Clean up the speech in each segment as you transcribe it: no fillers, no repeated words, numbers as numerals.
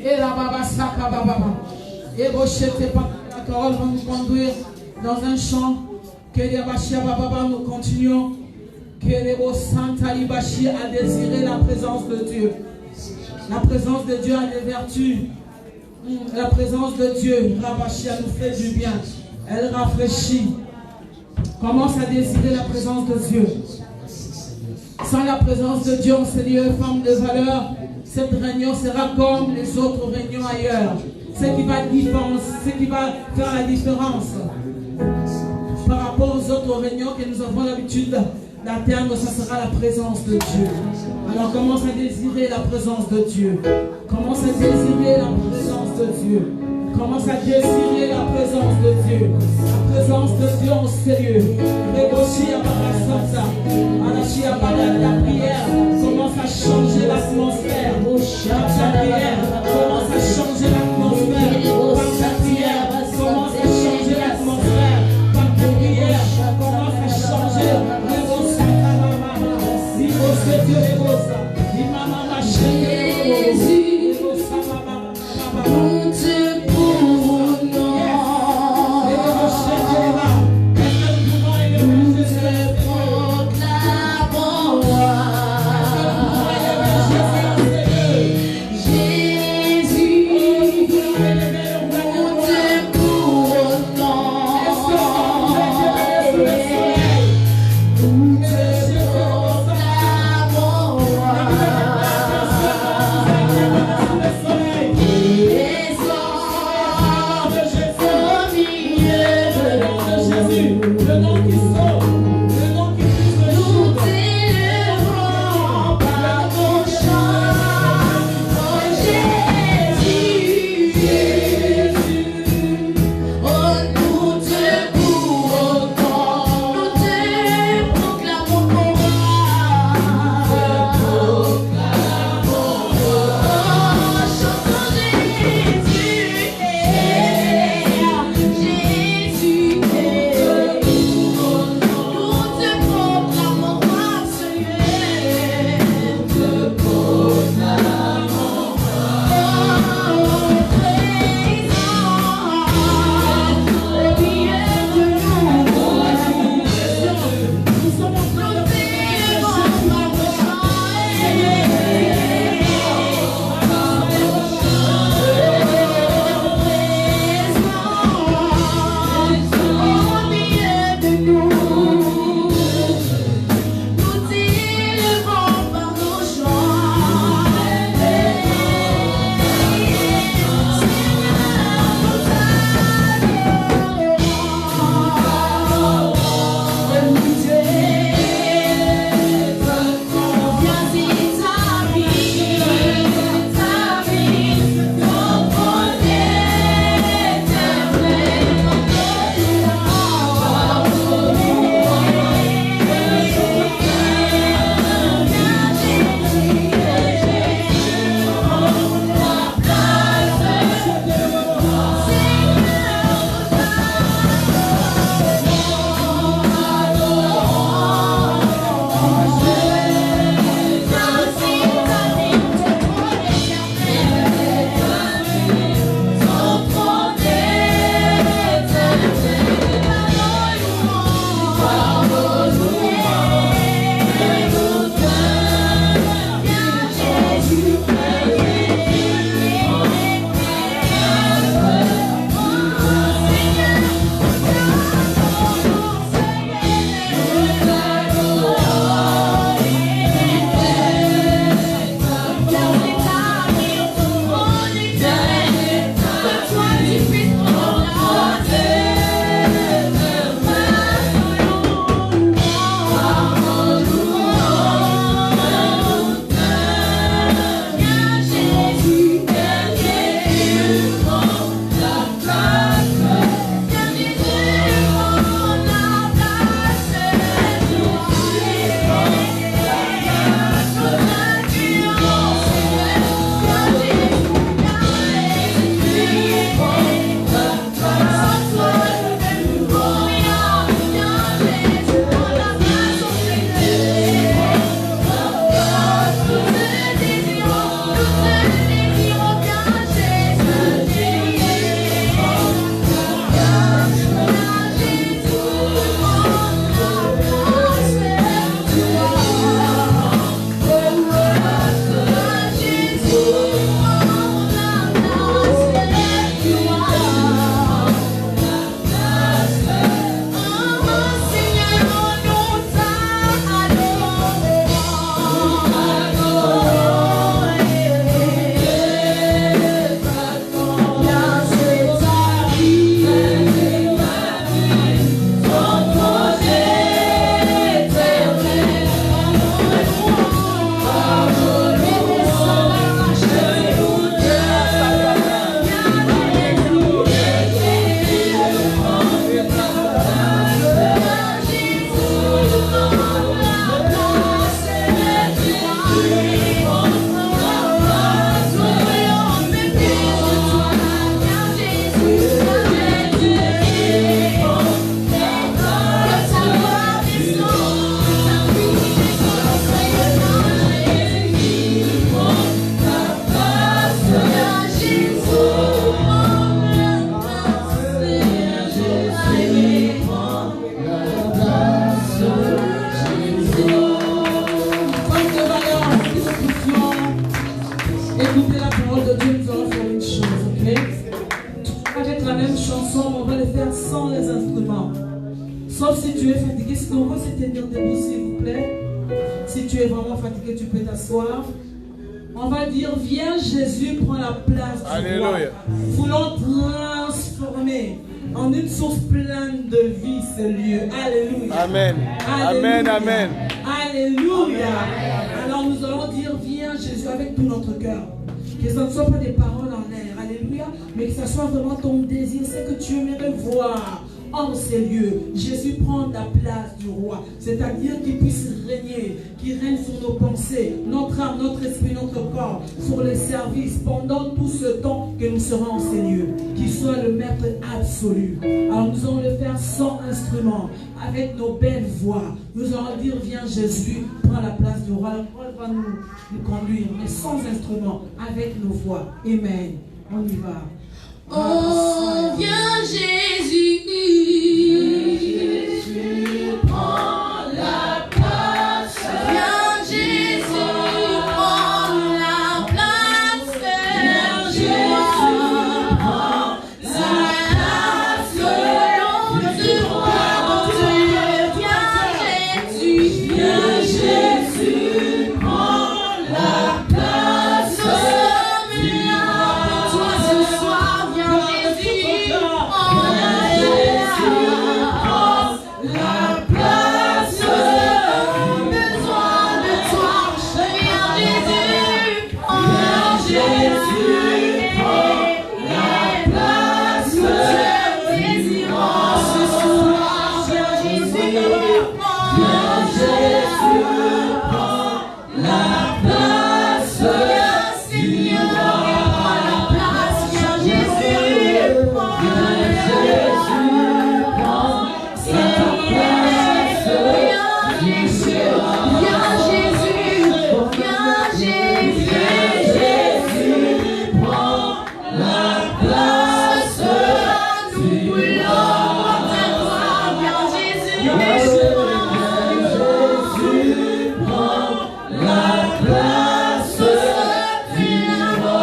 Et la baba saka baba. Et bochete par la parole va nous conduire dans un chant. Que les bachia baba nous continuons. Que les santa libachi a désiré la présence de Dieu. La présence de Dieu a des vertus. La présence de Dieu, Rabachia, nous fait du bien. Elle rafraîchit. Commence à désirer la présence de Dieu. Sans la présence de Dieu, Seigneur, femme de valeur, cette réunion sera comme les autres réunions ailleurs. Ce qui va faire la différence par rapport aux autres réunions que nous avons l'habitude d'atteindre, ça sera la présence de Dieu. Alors commence à désirer la présence de Dieu. Commence à désirer la présence de Dieu. Commence à désirer la présence de Dieu. La présence de Dieu en sérieux. La prière commence à changer l'atmosphère. La prière commence à changer l'atmosphère. Par ta prière commence à changer l'atmosphère. Par ta prière commence à changer l'atmosphère. Jésus, nous te pourrons. Yes. écoutez la parole de Dieu, nous allons faire une chose, ok? Avec la même chanson, on va le faire sans les instruments. Sauf si tu es fatigué, si on veut se tenir debout, s'il vous plaît. Si tu es vraiment fatigué, tu peux t'asseoir. On va dire, viens Jésus, prends la place du roi. Voulons transformer en une source pleine de vie ce lieu. Alléluia. Amen. Alléluia. Amen. Amen. Alléluia. Alors nous allons dire, viens Jésus avec tout notre cœur. Que ce ne soit pas des paroles en l'air. Alléluia. Mais que ce soit vraiment ton désir, c'est que tu aimerais voir en ces lieux. Jésus prend la place du roi. C'est-à-dire qu'il puisse régner, qu'il règne sur nos pensées, notre âme, notre esprit, notre corps, sur les services pendant tout ce temps que nous serons en ces lieux. Qu'il soit le maître absolu. Alors nous allons le faire sans instrument, avec nos belles voix. Nous allons dire, viens Jésus, prends la place du roi. Le roi va nous conduire, mais sans instrument, avec nos voix. Amen. On y va. Oh, viens Jésus, prends la place. Viens Jésus, prends la place. Viens Jésus, prends la place. Selon du roi de Dieu, viens Jésus. Viens Jésus, prends la place. Toi ce soir, viens Jésus, prends la place. Besoin de toi, viens Jésus, prends Jésus, prends la place. Désirant ce soir, viens Jésus, prends Jésus, prends la place. Viens Seigneur, prends la place. Viens Jésus, prends Jésus, prends la place. Viens Jésus, viens Jésus, Jésus, prends la place. Nous voulons ta gloire, viens Jésus, prends la place.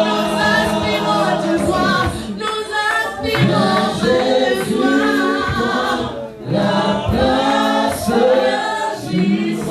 Nous aspirons de voir, nous aspirons de voir la place. Jésus,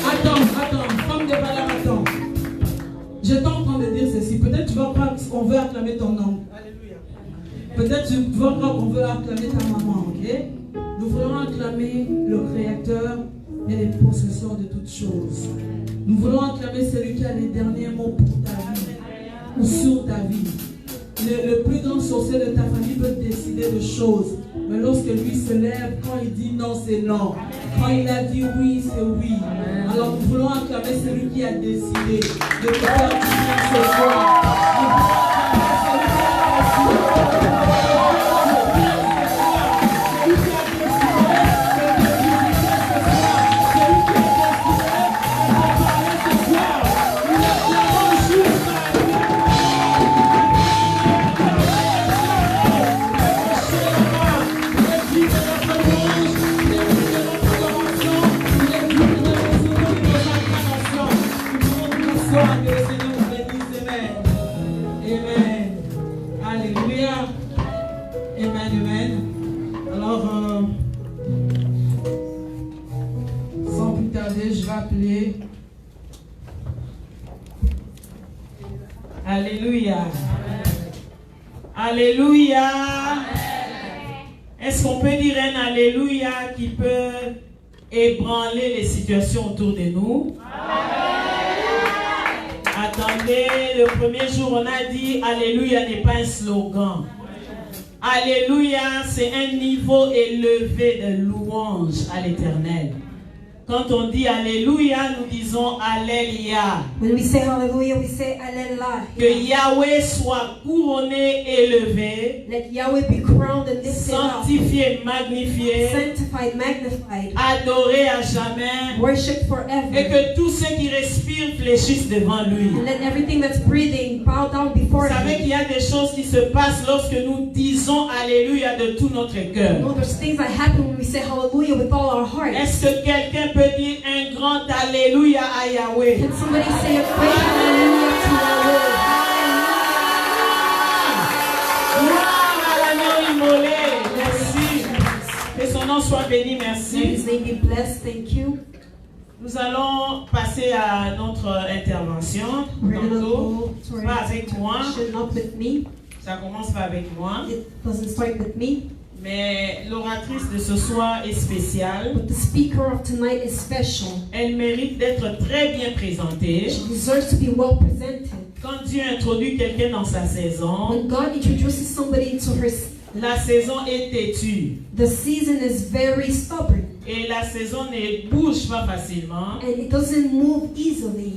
Attends, femme de valeur, attends. Je t'entends de dire ceci. Peut-être tu vas croire qu'on veut acclamer ton nom. Peut-être tu vas croire qu'on veut acclamer ta maman, ok? Nous voulons acclamer le Créateur et les possesseurs de toutes choses. Nous voulons acclamer celui qui a les derniers mots pour ta vie ou sur ta vie. Le plus grand sorcier de ta famille peut décider de choses. Mais lorsque lui se lève, quand il dit non, c'est non. Quand il a dit oui, c'est oui. Alors nous voulons acclamer celui qui a décidé de te faire du bien ce soir. Que le Seigneur vous bénisse. Amen. Amen. Alléluia. Amen. Amen. Alors, sans plus tarder, je vais appeler. Alléluia. Alléluia. Est-ce qu'on peut dire un Alléluia qui peut ébranler les situations autour de nous? Attendez, le premier jour, on a dit Alléluia n'est pas un slogan. Alléluia, c'est un niveau élevé de louange à l'Éternel. Quand on dit Alléluia, nous disons Alléluia. When we say hallelujah, we say Alleluia. Que Yahweh soit couronné, élevé, Let Yahweh be crowned and lifted up, sanctifié, magnifié, sanctified, magnified, adoré à jamais, worshipped et forever. que tous ceux qui respirent fléchissent devant lui. And let everything that's breathing bow down Vous before savez qu'il Him. y a des choses qui se passent lorsque nous disons Alléluia de tout notre cœur. No, there's things that happen when we say hallelujah with all our heart. Est-ce que quelqu'un peut dire un grand Alléluia à Yahweh? Can somebody say a great hallelujah to Yahweh? Gloire à l'agneau immolé. Merci. Que son nom soit béni. May Merci. His name be blessed. Thank you. Nous allons passer à notre intervention. We're going to Tantôt. go to Pas our avec moi. introduction, not with me. Ça commence pas avec moi. It doesn't start with me. Mais l'oratrice de ce soir est spéciale. But the speaker of tonight is special. Elle mérite d'être très bien présentée. She deserves to be well presented. Quand Dieu introduit quelqu'un dans sa saison, When God introduces somebody into her, la saison est têtue. the season is very stubborn Et la saison ne bouge pas facilement. and it doesn't move easily.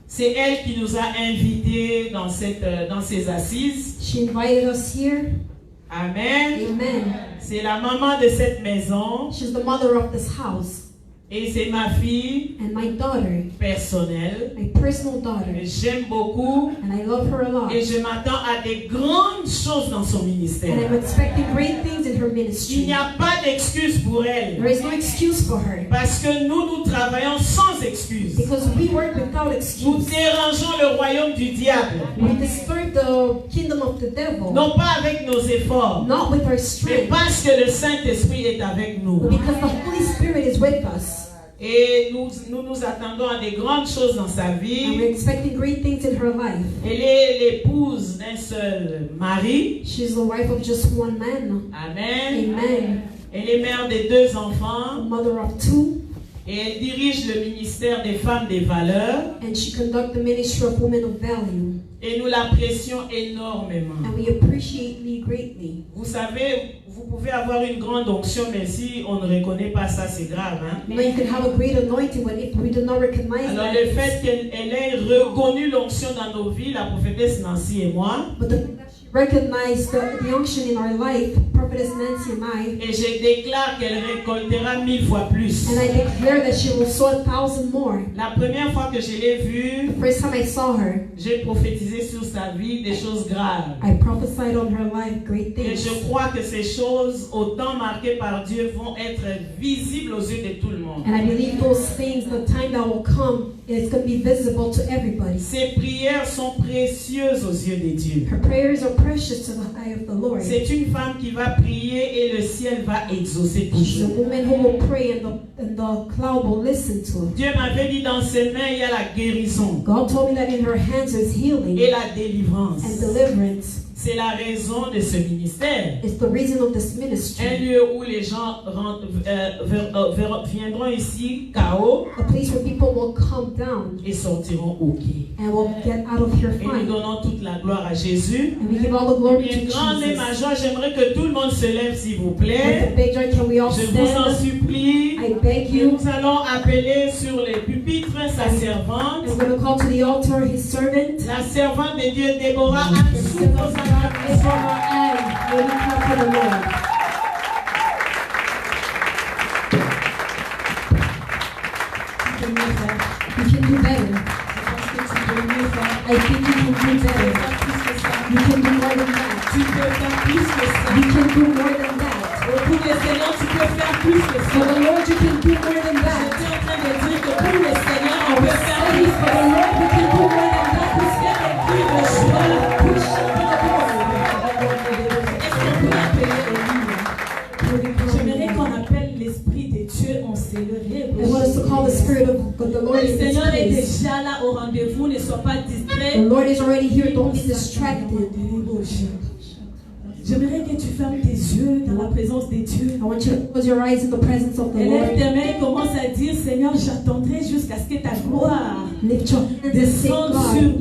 C'est elle qui nous a invités dans ces assises. She invited us here. Amen. Amen. C'est la maman de cette maison She's the mother of this house et c'est ma fille and my daughter, personnelle. my personal daughter, J'aime beaucoup and I love her a lot. et je m'attends à des grandes choses dans son And ministère. I'm expecting great things in her Il ministry. n'y a pas d'excuse pour elle There is no excuse for her parce que nous travaillons sans excuse. because we work without Nous excuse. dérangeons le royaume du diable. We disturb the kingdom of the devil, Non pas avec nos efforts, not with our mais strength, parce que le Saint-Esprit est avec nous. but because the Holy Spirit is with us. Et nous attendons à des grandes choses dans sa And we're vie. expecting great things in her life. Elle est l'épouse d'un seul mari. She's the wife of just one man. Amen. Amen. Elle est mère de 2 A enfants. mother of 2. Et elle dirige le ministère des femmes des valeurs. And she conducts the ministry of women of value. Et nous l'apprécions énormément. And we appreciate Lee greatly. Vous savez, vous pouvez avoir une grande onction, mais si on ne reconnaît pas ça, c'est grave. Hein? You know, you can have a great anointing, but if we do not recognize Alors that, le fait qu'elle ait reconnu l'onction dans nos vies, la prophétesse Nancy et moi, but the fact that she recognized the unction in our life, Prophetess Nancy and I, et je déclare qu'elle récoltera 1000 fois plus. and I declare that she will sow 1,000 more. La première fois que je l'ai vue, The first time I saw her, j'ai prophétisé sur sa vie des choses graves. I prophesied on her life great Et things. je crois que ces choses, autant marquées par Dieu, vont être visibles aux yeux de tout le monde. And I believe those things, the time that will come, it's going to be visible to everybody. Ces prières sont précieuses aux yeux de Dieu. Her prayers are precious to the eye of the Lord. C'est une femme qui va prier et le ciel va exaucer She's a toujours. woman who will pray and the cloud will listen to her. Dieu m'avait dit dans ses mains, il y a la guérison God told me that in her hands is healing et la délivrance. and deliverance. C'est la raison de ce ministère. It's the reason of this Un ministry. lieu où les gens viendront ici, chaos, A place where people will come down et sortiront OK. and will get out of here Et nous fine. donnons toute la gloire à Jésus. And we give all the glory to Bien grande et Jesus. ma joie, j'aimerais que tout le monde se lève s'il vous With plaît. the big joy, can we all Je vous en stand? supplie. I beg Et you. nous allons appeler sur les pupitres sa servante. I'm going to call to the altar his servant. La servante de Dieu, Déborah May we clap for the Lord. You can do better. I think you can do better. You can do more than that. Tu peux faire plus que ça. You can do more than that. Pour le Seigneur, tu peux faire plus que ça. For the Lord, you can do more than that. J'étais en train de dire que pour le Seigneur, on peut faire Say, plus for que the ça. Lord, we can do more than that. Puisqu'elle est plus de joie, We shout for the Lord. est-ce qu'on peut appeler Élie? J'aimerais qu'on appelle l'Esprit de Dieu, on s'est levé. I want us to call the Spirit of the Lord Le in this Seigneur est place. déjà là au rendez-vous, ne sois pas The distrait. Lord is already here. Don't be distracted. J'aimerais que tu fermes tes yeux dans la présence de Dieu. I want you to close your eyes in the presence of the Élève Lord. tes mains et commence à dire, Seigneur, j'attendrai jusqu'à ce que ta gloire. Lift your hands and say, God,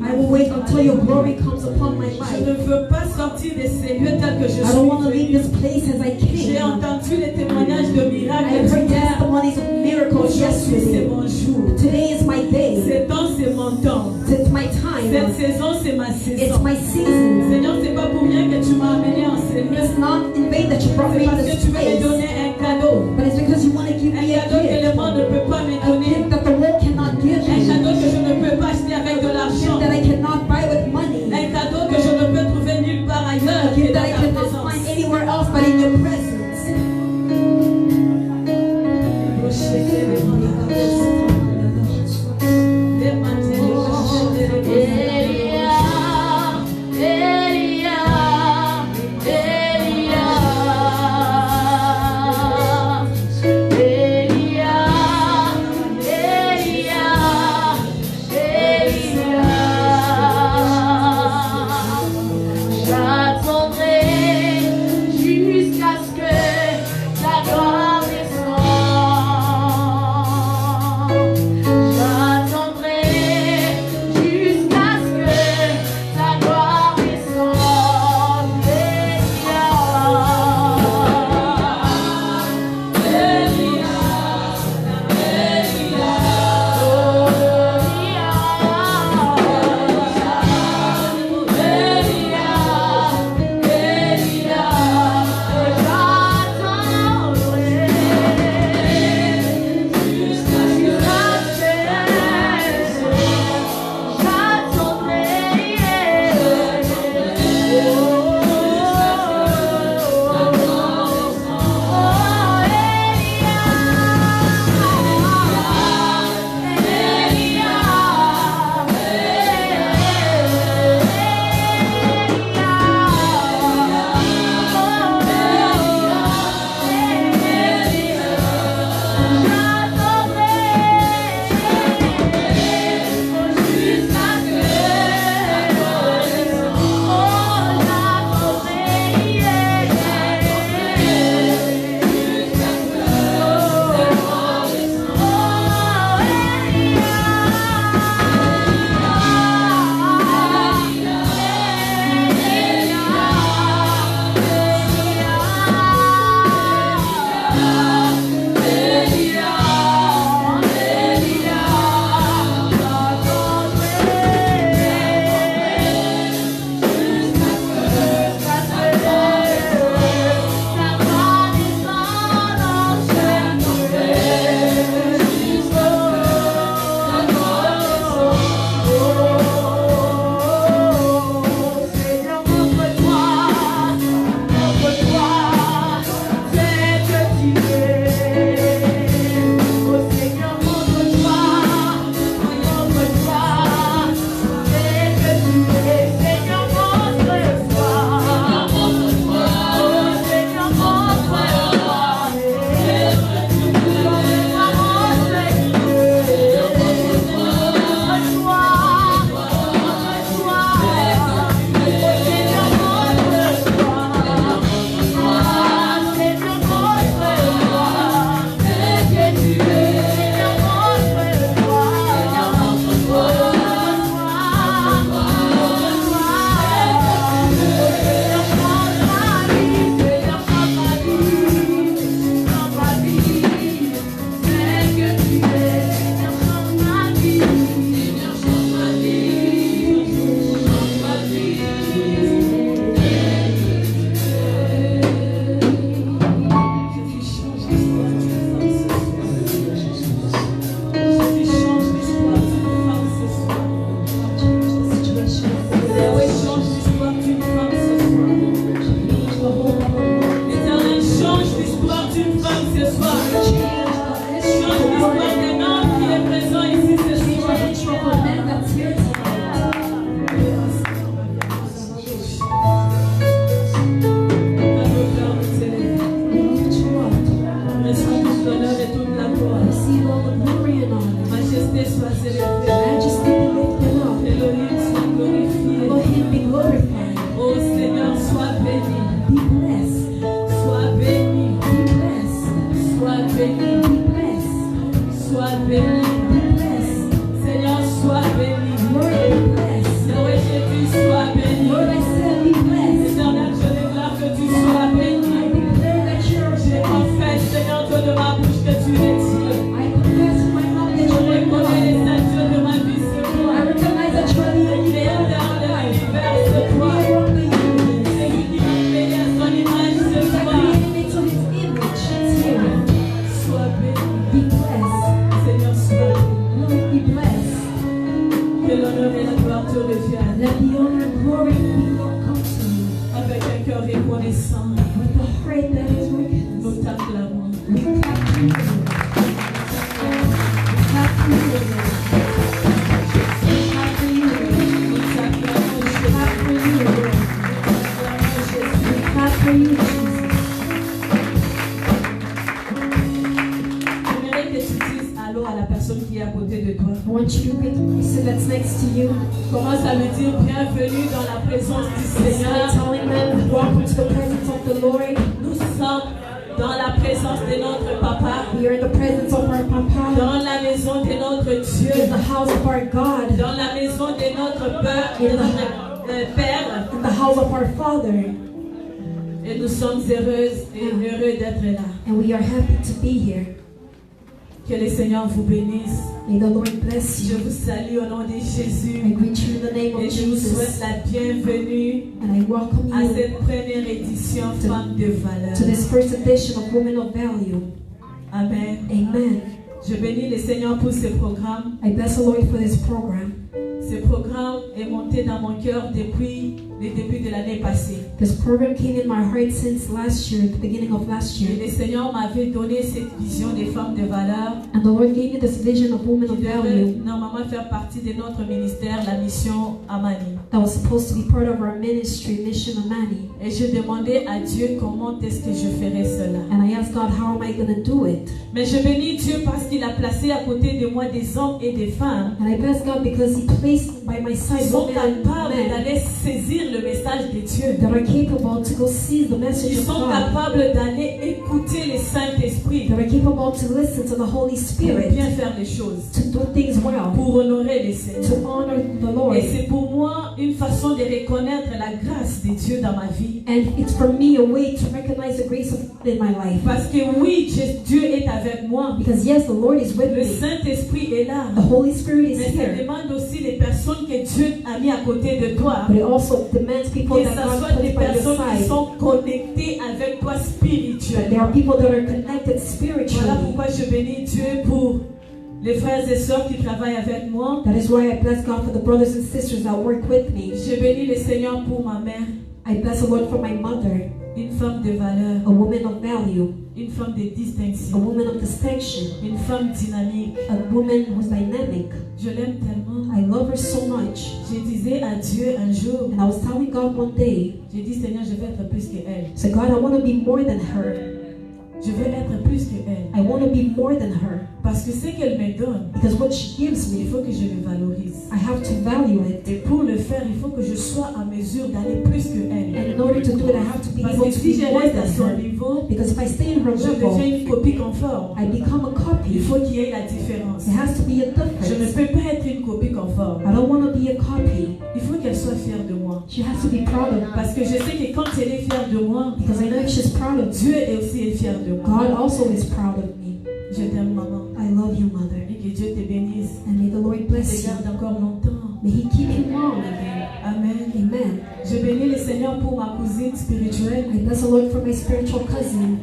I will wait until your glory comes upon my Je life. ne veux pas sortir de ces lieux tels que je I don't want to suis. leave this place as I J'ai came. entendu les témoignages de miracles. I have heard testimonies testimonies of miracles Aujourd'hui, c'est yesterday. mon jour. Today is my day. Ce temps, c'est mon temps. It's my time. Cette saison, c'est ma It's saison. my season. Seigneur, c'est pas pour rien que tu m'as amené en Seigneur. It's not in vain that you brought C'est me in parce que this tu veux me place, donner un cadeau. but it's because you want to give Un me a cadeau que le gift. monde ne peut pas me A donner. gift that the world cannot give Un me. cadeau que je ne peux pas acheter avec de A l'argent. gift that I cannot buy with money. Un cadeau que je ne peux trouver nulle part ailleurs A que gift dans that I ta cannot présence. find anywhere else but in your presence. J'attendrai jusqu'à ce que ta gloire descende. J'attendrai jusqu'à ce que ta gloire descende. cœur reconnaissant, with a heart that is recognized. nous t'acclamons. We clap for you, Lord. We clap for you, Lord. We clap for you, Lord. Nous t'acclamons, We clap for you, Lord. We clap for you, Jesus. J'aimerais que tu dises allô à la personne qui est à côté de toi. I want you to greet the person that's next to you. Commence à lui dire bienvenue dans la présence du Seigneur. Start telling them, welcome to the presence of the Lord. Nous sommes dans la présence de notre Papa, We are in the presence of our Papa, dans la maison de notre Dieu, in the house of our God, dans la maison de notre Père, de notre Père. in the house of our Father. Et nous sommes heureuses et heureux d'être là. And we are happy to be here. Que le Seigneur vous bénisse. May the Lord bless Je you. vous salue au nom de I Jésus. greet you in the name Et of je vous souhaite Jesus. la bienvenue And I welcome à you cette première édition Femmes de valeur. to this first edition of Women of Value. Amen. Amen. Je bénis le Seigneur pour ce programme. I bless the Lord for this program. Ce programme est monté dans mon cœur depuis le début de l'année passée. This program came in my heart since last year, the beginning of last Et year. le Seigneur m'avait donné cette vision des femmes de valeur And the Lord gave me this vision of Women of qui devait Value normalement faire partie de notre ministère, la mission Amani. that was supposed to be part of our ministry, Mission Amani. Et je demandais à Dieu comment est-ce que je ferais cela. And I asked God, how am I going to do it? Mais je bénis Dieu parce qu'il a placé à côté de moi des hommes et des femmes And I bless God because He placed by my qui side sont women and capables men d'aller saisir le message de Dieu. that are capable to go seize the message Ils of sont God, capables d'aller écouter le Saint-Esprit that are capable to listen to the Holy pour Spirit, bien faire les choses, to do things well, pour honorer le Seigneur. to honor the Lord. Et c'est pour moi une façon de reconnaître la grâce de Dieu dans ma vie. And it's for me a way to recognize the grace of God in my life. Parce que oui, Dieu est avec moi. Because yes, the Lord is with Le me. Saint-Esprit est là. The Holy Spirit is Mais ça here. demande aussi les personnes que Dieu a mis à côté de toi. But it also demands people Que that ce God soit des puts by your personnes qui side. sont connectées avec toi There spirituellement. are people that are connected Voilà spiritually. pourquoi je bénis Dieu pour les frères et sœurs qui travaillent avec moi. That is why I bless God for the brothers and sisters that work with me. Je bénis le Seigneur pour ma mère, I bless the Lord for my mother, une femme de valeur, a woman of value, une femme de a distinction, woman of distinction, une femme dynamique. a woman who's dynamic. Je l'aime tellement. I love her so much. Je disais à Dieu un jour, And I was telling God one day, j'ai dit Seigneur, je veux être plus qu'elle. I said, God, I want to be more than her. Je veux être plus qu'elle. I want to be more than her. Parce que ce qu'elle me donne, Because what she gives il me, faut que je le valorise. I have to value it. Et pour le faire, il faut que je sois en mesure d'aller plus qu'elle. And in order to do it, I have to be Parce able que to si be je more reste à than son her. niveau, Because if I stay in her je deviens level, une copie conforme. I become a Il copy. faut qu'il y ait la différence. There has to be a Je ne difference. peux pas être une copie conforme. I don't want to be a copy. Il faut qu'elle soit fière de moi. She has to be proud of me. Parce que je sais que quand elle est fière de moi, Because I know if she's proud of me, Dieu est aussi fier de moi. God also is proud of me. Je t'aime, maman. I love you, Mother. Et que Dieu te bénisse. And may the Lord Te bless you. garde encore longtemps. May He keep you long again. Amen. Amen. Je bénis le Seigneur pour ma cousine spirituelle. I bless the Lord for my spiritual cousin,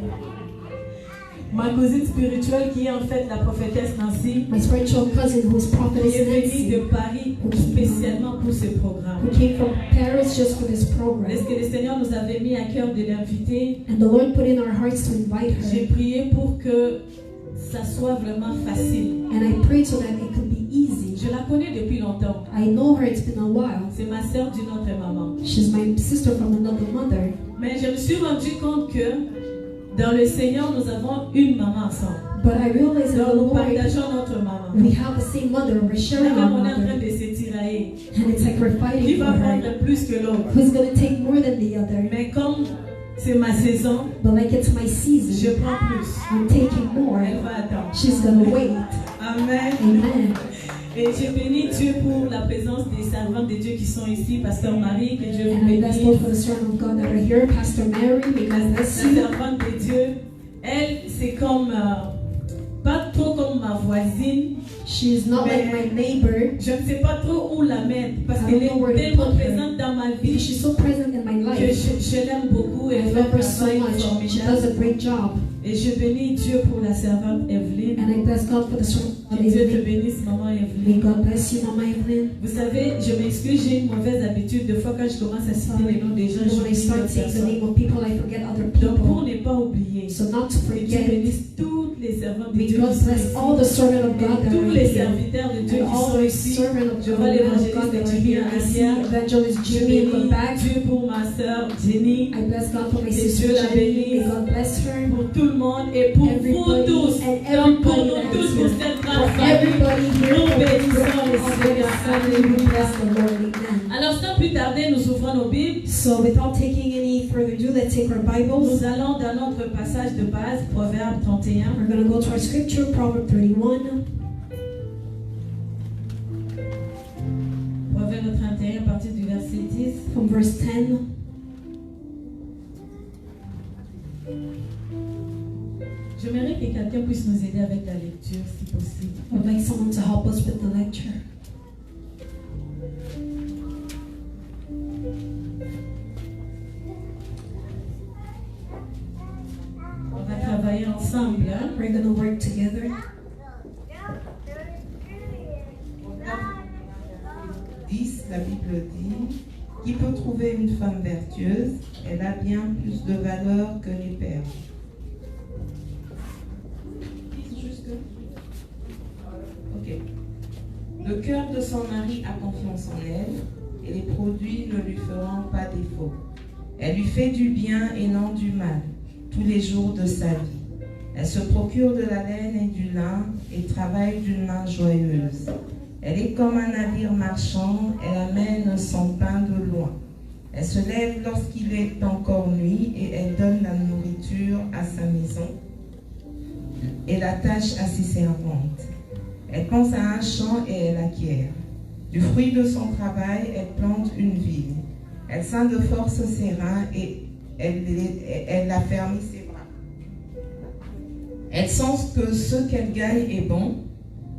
Ma cousine spirituelle qui est en fait la prophétesse Nancy, my spiritual cousin who is qui Prophetess est venue Nancy, de Paris spécialement pour ce programme. who came from Paris just for this Est-ce program. que le Seigneur nous avait mis à cœur de l'inviter? And the Lord put in our hearts to invite J'ai her. prié pour que ça soit vraiment facile. And I prayed so that it could be easy. Je la connais depuis longtemps. I know her, it's been a while. C'est ma sœur d'une autre maman. She's my sister from another mother. Mais je me suis rendu compte que dans le Seigneur, nous avons une maman ensemble. But I realized that Donc the nous Lord, partageons notre maman. we have the same mother, we're sharing Là, our on est en train mother. de se tirailler. And it's like we're Qui fighting va for her. prendre plus que l'autre? Who's going to take more than the other? Mais comme c'est ma saison, But like it's my je season, prends plus. I'm taking more. Elle va attendre. She's going to wait. Amen. Amen. Et je bénis Dieu pour la présence des servantes de Dieu qui sont ici, Pasteur Marie, que Dieu vous And I bless bénisse. Lord for the servant of God that are here. Pastor Mary, may God La bless you. servante de Dieu, elle, c'est comme, pas trop comme ma voisine. She's not like my neighbor. Je ne sais pas trop où la mettre, parce I qu'elle don't know where est to tellement put her. présente dans ma Because vie she's so present in my que life. je l'aime beaucoup. I Elle fait love un her so travail much. She does formidable. a great job. Et je bénis Dieu pour la servante Evelyne. And I bless God for the servant of Que Dieu te Evelyn. bénisse, maman May Evelyne. God bless you, Mama Evelyn. Vous savez, je m'excuse, j'ai une mauvaise habitude. De fois quand je commence à citer les noms des gens, When I je start take the personnes. name of people, I forget other Donc pour people. ne pas oublier, So not to que Dieu forget, bénisse tous les servants de may Dieu God qui sont bless ici, all the servants of God et that tous are les here. serviteurs de Dieu And qui all sont the ici. servants of Je God vois that l'évangéliste are Jimmy here. I see Alia. Evangelist Je Jimmy in the bénis back. Dieu pour ma sœur Jenny, I bless God for my Que sister Dieu la Jenny. bénisse. May God bless her. pour tout le monde et pour vous Everybody tous. and Donc pour everybody nous that tous, is pour here. cette For grande famille. everybody here, Nous for this bénissons le group of Seigneur. family, we bless the Lord. Amen. Alors sans plus tarder, nous ouvrons nos Bibles. So without taking any further ado, let's take our Bibles. Nous allons dans notre passage de base, Proverbe 31. We're going to go to our scripture, Proverbs 31. Proverbe 31 à partir du verset 10. From verse 10. J'aimerais que quelqu'un puisse nous aider avec la lecture, si possible. I would like someone to help us with the lecture. On va travailler ensemble. Hein? We're going to work together. 10, la Bible dit: qui peut trouver une femme vertueuse? Elle a bien plus de valeur que les perles. Ok. Le cœur de son mari a confiance en elle, et les produits ne lui feront pas défaut. Elle lui fait du bien et non du mal tous les jours de sa vie. Elle se procure de la laine et du lin et travaille d'une main joyeuse. Elle est comme un navire marchand, elle amène son pain de loin. Elle se lève lorsqu'il est encore nuit et elle donne la nourriture à sa maison et la tâche à ses servantes. Elle pense à un champ et elle acquiert. Du fruit de son travail, elle plante une vigne. Elle ceint de force ses reins et elle affermit ses bras. Elle sent que ce qu'elle gagne est bon.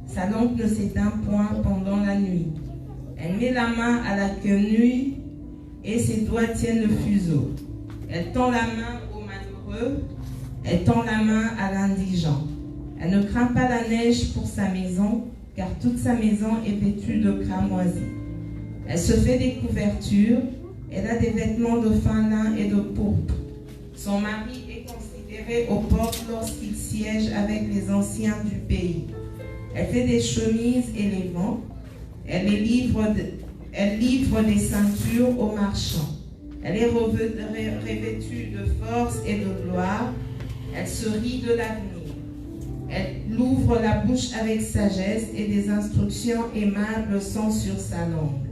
Sa lampe ne s'éteint point pendant la nuit. Elle met la main à la quenouille et ses doigts tiennent le fuseau. Elle tend la main au malheureux, elle tend la main à l'indigent. Elle ne craint pas la neige pour sa maison, car toute sa maison est vêtue de cramoisis. Elle se fait des couvertures, elle a des vêtements de fin lin et de pourpre. Son mari est considéré aux portes lorsqu'il siège avec les anciens du pays. Elle fait des chemises et les vend. Elle livre des ceintures aux marchands. Elle est revêtue de force et de gloire. Elle se rit de l'avenir. Elle ouvre la bouche avec sagesse et des instructions aimables sont sur sa langue.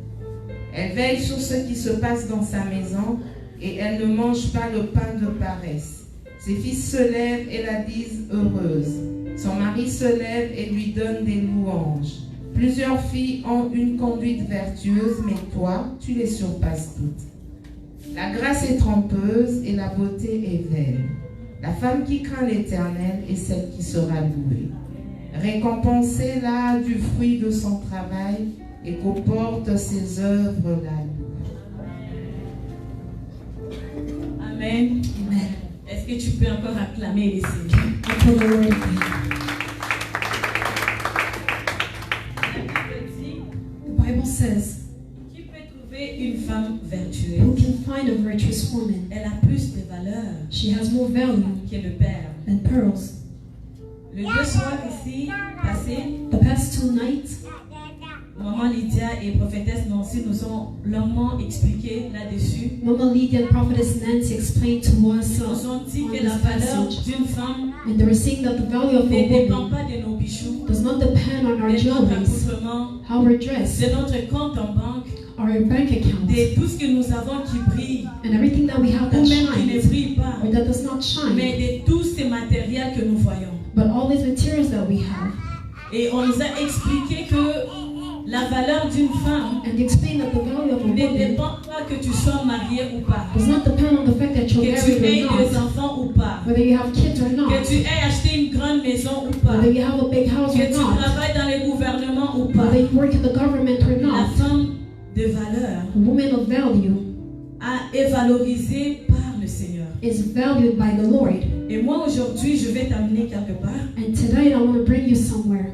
Elle veille sur ce qui se passe dans sa maison et elle ne mange pas le pain de paresse. Ses fils se lèvent et la disent heureuse. Son mari se lève et lui donne des louanges. Plusieurs filles ont une conduite vertueuse, mais toi, tu les surpasses toutes. La grâce est trompeuse et la beauté est vaine. La femme qui craint l'Éternel est celle qui sera louée. Récompensez-la du fruit de son travail et qu'aux portes ses œuvres la louent. Amen. Amen. Est-ce que tu peux encore acclamer les Seigneurs? Until the Lord. La Bible dit, The Bible says, qui peut trouver une femme who vertueuse? can find a virtuous woman? Elle a plus de valeur She has more value que le père. than pearls. Le deux soirs ici, passé, The past 2 nights, Maman Lydia et prophétesse Nancy nous ont longuement expliqué là-dessus. Mama Lydia and Prophetess Nancy explained to us Ils nous ont dit on que la this valeur passage, d'une femme and they were saying that the value of ne a dépend woman pas de nos bijoux, does not depend on our de notre jewelry, accoutrement, how we're dressed, de notre compte en banque, our bank account, de tout ce que nous avons qui brille, and everything that we have ou that même qui ne shines brille pas, or that does not shine, mais de tous ces matériels que nous voyons. but all these materials that we have. Et on nous a expliqué que la valeur d'une femme And they explain that the value of a ne woman dépend pas que tu sois marié ou pas, does not depend on the fact that you're que tu aies married or des not, enfants ou pas, whether you have kids or que not, tu aies acheté une grande maison ou pas, whether you have a big house que or tu not, travailles dans les gouvernements ou pas. whether you work in the government or La not. femme de valeur A woman of value est valorisée par le Seigneur. is valued by the Lord. Et moi aujourd'hui, je vais t'amener quelque part. And tonight I want to bring you somewhere.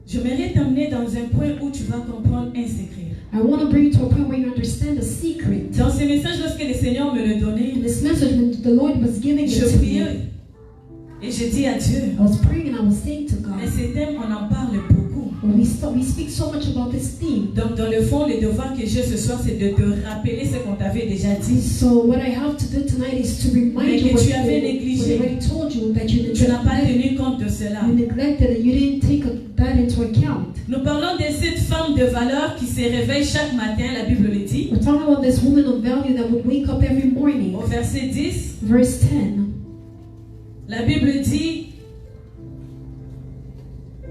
J'aimerais t'amener dans un point où tu vas comprendre un secret. I want to bring you to a point where you understand the secret. Dans ce message, lorsque le Seigneur me le donnait, In this message, when the Lord was giving it je to priais me, et je dis à Dieu, I was praying and I was saying to mais God, ce thème, on en parle beaucoup. we speak so much about this theme. Donc, dans le fond, le devoir que j'ai ce soir, c'est de te rappeler ce qu'on t'avait déjà dit. So what I have to do tonight is to remind Mais you que what tu avais I négligé. already told you that you Tu n'as pas neglected. tenu compte de cela. You neglected and you didn't take that into account. Nous parlons de cette femme de valeur qui se réveille chaque matin, la Bible le dit. We're talking about this woman of value that would wake up every morning. Au verset 10, Verse 10. la Bible dit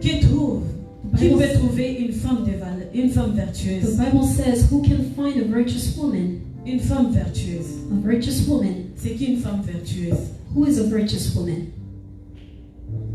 qui peut trouver une femme de valeur, une femme The vertueuse. Bible says, who can find a virtuous woman? Une femme vertueuse. A virtuous woman. C'est qui une femme vertueuse? Who is a virtuous woman?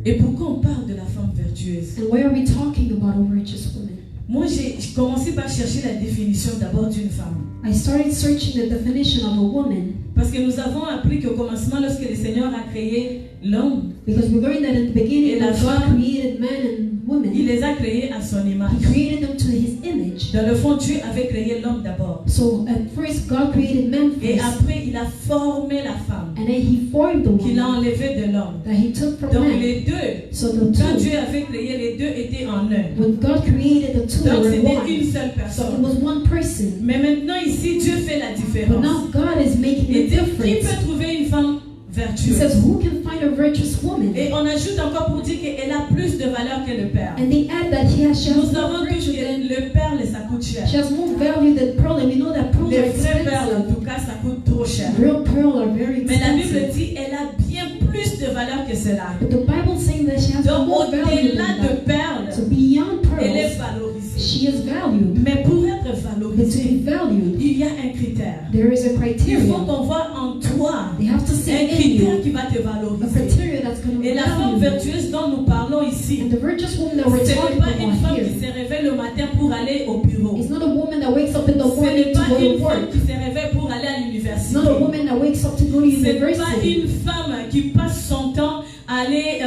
Et pourquoi on parle de la femme vertueuse? And why are we talking about a virtuous woman? Moi, j'ai commencé par chercher la définition d'abord d'une femme. I started searching the definition of a woman Parce que nous avons appris qu'au commencement, lorsque le Seigneur a créé l'homme, because we learned that in the beginning Et la that God femme, created man and woman. il les a créés à son image. He created them to his image. Dans le fond, Dieu avait créé l'homme d'abord. So at first God created man Et first, après, il a formé la femme and then he formed the qu'il a woman enlevée de l'homme. that he took from Donc man. les deux, So the quand two, Dieu avait créé, les deux étaient en un. when God created the two, they Donc were c'était one. une seule So it personne. was one person. Mais maintenant ici, Dieu fait la But différence. now God is making Il a dit, qui difference. peut trouver une femme He vertueuse? says, who can find a virtuous woman? Et on ajoute encore pour dire qu'elle a plus de valeur que le père. And they add that she has Nous more savons tous virtue que than, le perle, ça coûte cher. she has more value than pearl, and we know that pearls are Les vrais perles, en expensive. tout cas, ça coûte trop cher. Real pearl are very Mais la Bible expensive. dit elle a bien plus de valeur que cela. But the Bible saying that she has Donc more value au-delà than de that. perles, So beyond elle est pearls, valorisée. she is valued. Mais pour être But to valorisée, be valued, il y a un critère. there is a Il faut criteria. qu'on voit en toi They have to see un in critère you qui va te a valoriser. criteria that's going to Et la femme value you. vertueuse dont nous parlons ici, And the virtuous woman that we're ce n'est talking pas une about femme here qui se réveille le matin pour aller au bureau. is not a woman that wakes up in the Ce morning n'est to pas go une to femme work. qui se réveille pour aller à It's l'université. not a woman that wakes up to go to Ce n'est pas university. une femme qui passe son temps à aller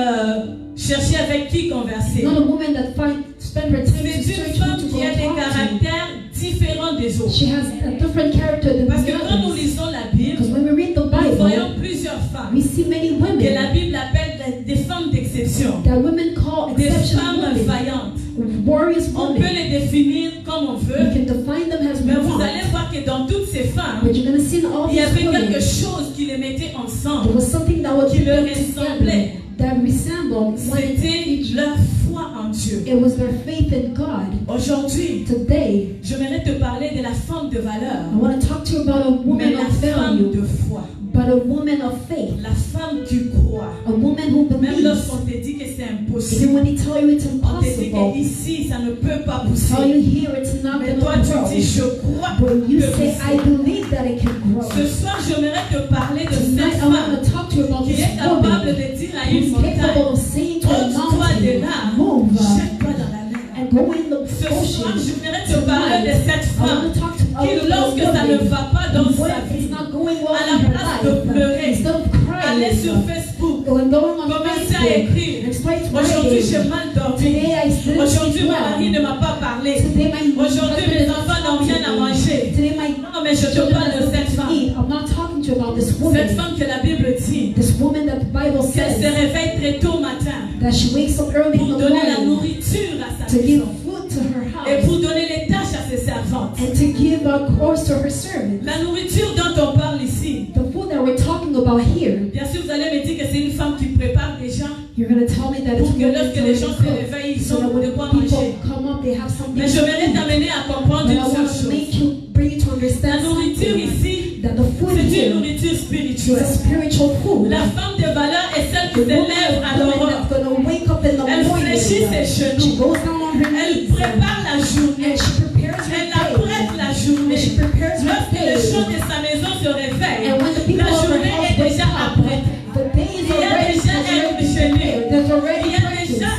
chercher avec qui converser. It's not a woman that spend her time to C'est une search femme who to qui a des go talk to. caractères différents des autres. She has a different character than Parce que the quand nous others. lisons la Bible, Because when we read the nous Bible, voyons plusieurs femmes we see many que la women Bible appelle des femmes d'exception, that women call des exceptional femmes women, vaillantes. warriors On peut women. les définir comme on We veut, can define them as we mais vous want. allez voir que dans toutes ces femmes, But you're going to see in all il y these avait women, quelque chose qui les mettait there ensemble. was something that was qui leur together ressemblait. that resembled one C'était each. leur foi en Dieu. It was their faith in God. Aujourd'hui, Today, j'aimerais te parler de la femme de valeur, I want to talk to you about a mais woman la of femme value, de foi, but a woman of faith, la femme qui croit. a woman who Même believes. lorsqu'on te dit que c'est Even impossible, when they tell you it's on te dit impossible, qu'ici, ça ne peut pas they tell pousser. you here it's not Mais going toi, to grow. tu dis, je crois But you que say, I pousser. believe that it can grow. Ce soir, j'aimerais te parler de cette Tonight, I want femme to talk to you about qui this est capable woman de dire à une who's montagne, capable of saying to a ôte-toi de mountain, là, move, jette-toi dans la mer. and go in the Ce soir, ocean. j'aimerais te parler de cette I want femme to talk to qui, a lorsque ça ne woman va pas dans when sa vie, it's not going well à in la her place de life, pleurer, instead of aller sur crying, Facebook, and going on commencer à Facebook, écrire. and start Aujourd'hui, j'ai writing. mal dormi. Today I didn't Aujourd'hui, sleep mon mari ne well. m'a pas parlé. Today my Aujourd'hui, husband mes did not enfants n'ont talk to rien à me. manger. Today my Non, mais je te children parle have de cette nothing to femme. eat. I'm not talking to you about this Cette woman. femme que la Bible dit This woman that the Bible qu'elle se says réveille très tôt matin that she wakes up early in pour the donner la morning nourriture à sa to give maison food to her et house pour donner les tâches à ses servantes. and to give a course to her servant. La nourriture dont on parle ici, The food that we're talking about here, bien sûr, vous allez me dire que c'est une femme qui prépare déjà you're going to tell me that it's pour que woman lorsque that's les gens se already cooked, réveillent, ils so ont that when de quoi people manger. come up, they have something Mais to j'aimerais eat. t'amener à comprendre But une I seule want to chose. bring you to La understand nourriture something, ici, that the food c'est une here nourriture is a spirituelle. spiritual food. La femme de valeur est celle qui The se woman lève à that's l'aurore. going to wake up in the Elle morning. fléchit ses She genoux. goes down on her Elle knees prépare la journée. and she prepares her Elle day. apprête la And she journée. prepares her Lorsque les gens day. de sa maison se réveillent, And when the people la of her journée house est wake déjà up, apprêtée. the day is Il y a already déjà un déjeuner. There's already Il y a breakfast. déjà,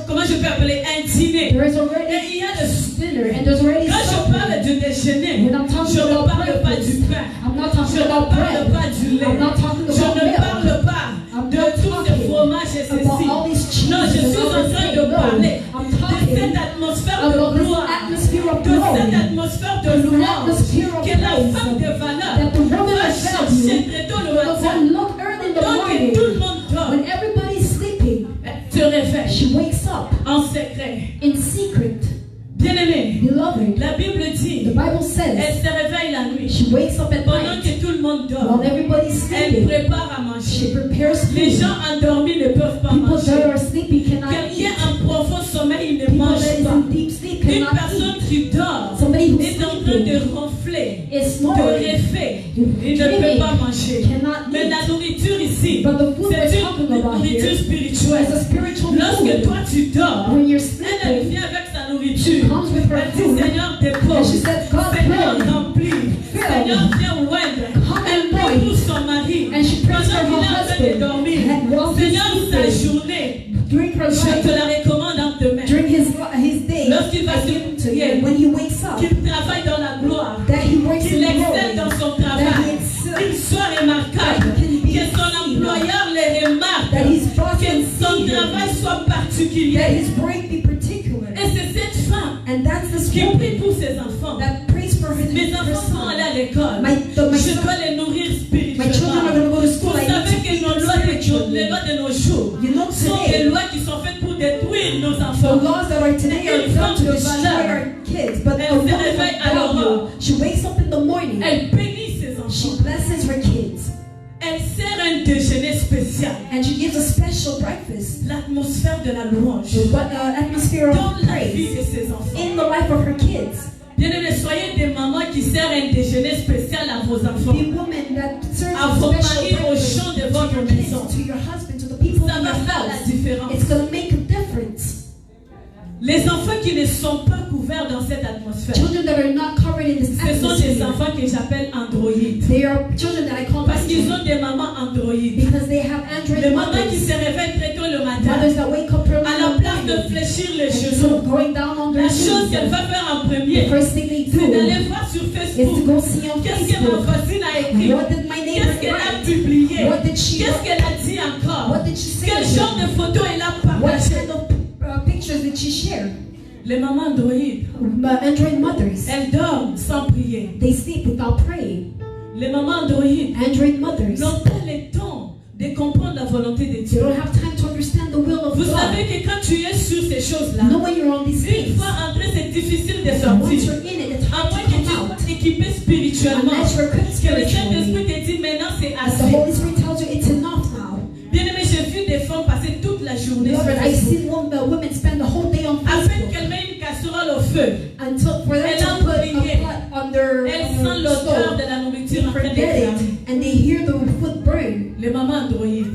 comment je peux appeler, un dîner. There is Et already il y a le dinner and there's already Quand je supper. parle du déjeuner, When I'm talking je ne about parle pas breakfast, du pain. I'm not Je talking ne about parle bread. pas du lait. I'm not talking Je about ne milk. parle pas I'm de not tous ces talking fromages et about ceci. all these cheeses Non, je and suis all en this train cake. de No, parler I'm de talking cette atmosphère de about this gloire, atmosphere of de cette glory, atmosphère de There's an louange, atmosphere of que la praise. femme de valeur That the woman va of chercher value très tôt le will go matin. and look early in the Donc que morning. tout le monde dort, When everybody's sleeping, te réveille she wakes up en secret. in secret. Bien-aimé, Beloved, la Bible the dit, Bible says elle se réveille la nuit. she wakes up at Pendant night que tout le monde while dort, everybody's elle sleeping. prépare à She manger. prepares Les food. gens endormis ne peuvent pas People that manger. are sleeping cannot Quelqu'un eat. en profond sommeil ne People mange that is pas. in deep sleep Une cannot personne eat. qui dort Somebody who's est en train de sleeping ronfler, is de snoring, rêver. Il ne peut pas manger. cannot Mais eat. la nourriture ici, But the food we're c'est talking une about nourriture here spirituelle. is a spiritual Lorsque food. toi tu dors, When you're elle sleeping, vient avec sa she nourriture. comes with her Elle dit food. Seigneur, And she dépose. said, God, Seigneur, pray. remplis. Seigneur, viens oindre. Elle prie pour son mari. And she prays for Pendant qu'il her est en train de husband. dormir. And while he's Seigneur, sa sleeping, journée, during her je te life, la recommande entre tes mains. during his day, Lorsqu'il va I se give him to prier, him. When he wakes up, qu'il travaille dans la gloire, that he works qu'il in excelle glory, dans son that travail, he excels, qu'il soit remarquable, that he can be que son seen, employeur le remarque, that his boss que can son see him, travail soit that particulier. his break be particular. Et c'est cette femme And that's this qui woman prie pour ses enfants. that prays for her Mes her enfants sont allés son. à l'école. My Je son- dois les nourrir My children are spirituellement. going to go to school. Vous I savez need to que feed nos them lois spiritually. les lois de nos jours You know sont des today, lois qui sont faites pour détruire nos the enfants. laws that are today are Une done femme to de destroy valeur. our kids. But Elle a woman se of réveille à value, l'aurore. she wakes up in the morning. Elle bénit ses She enfants. blesses her kids. Elle sert un déjeuner spécial. And she gives a special breakfast. L'atmosphère de la louange What atmosphere dans of la vie praise de ses enfants. in the life of her kids. Bien-aimés, soyez des mamans qui servent un déjeuner spécial à vos enfants. Be women that serve À a vos special maris, aux breakfast gens de to votre your kids, maison. to your husband, to the people Ça in va your faire la house. différence. It's going to make a difference. Les enfants qui ne sont pas couverts dans cette atmosphère, Children that are not covered in this ce sont des atmosphere, enfants que j'appelle androïdes. they are children that I call Parce qu'ils androids ont des mamans androïdes. because they have android Les mamans qui mothers. se réveillent très tôt le matin, Mothers that wake up early à in la the place de morning fléchir les and instead genoux, of going down on la their chose qu'elle knees. va faire en The premier, first thing they c'est d'aller do voir sur is to Facebook go see on qu'est-ce que ma Facebook. voisine a écrit, What did my neighbor qu'est-ce qu'elle a write? publié, What did she qu'est-ce write? qu'elle a dit encore, What did she say? quel genre de photos elle a What partagé. kind of pictures did she share? Les mamans androïdes, Android mothers, elles dorment sans prier. they sleep without praying. Les mamans androïdes Android mothers, n'ont pas le temps de comprendre la volonté de they Dieu. don't have time to understand the will of Vous God. savez que quand tu es sur ces choses-là, You know when you're on these une things, fois entré, c'est difficile de once sortir. you're in it, it's À hard moins to que tu come out. sois équipé spirituellement. Unless you're equipped Que le Saint-Esprit spiritually. te dit maintenant c'est As the assez. Holy Spirit tells you it's enough now. Bien aimé, j'ai vu des femmes passer toute la journée sur Beloved, I've Facebook. seen women spend the whole day on À peine Facebook qu'elle met une casserole au feu, until for them Elle a to put oublié. a pot on their elle sent l'odeur de stove. la nourriture They en train forget d'éclater. it and they hear the food burn. Les mamans androïdes,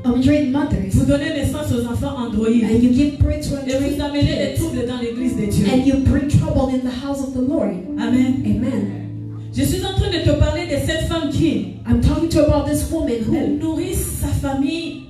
Android mothers, vous donnez naissance aux enfants androïdes and you give birth to et vous android amenez des kids, troubles dans l'église de Dieu. and you bring trouble in the house of the Lord. Amen. Amen. Je suis en train de te parler de cette femme qui I'm talking to you about this woman elle who nourrit sa famille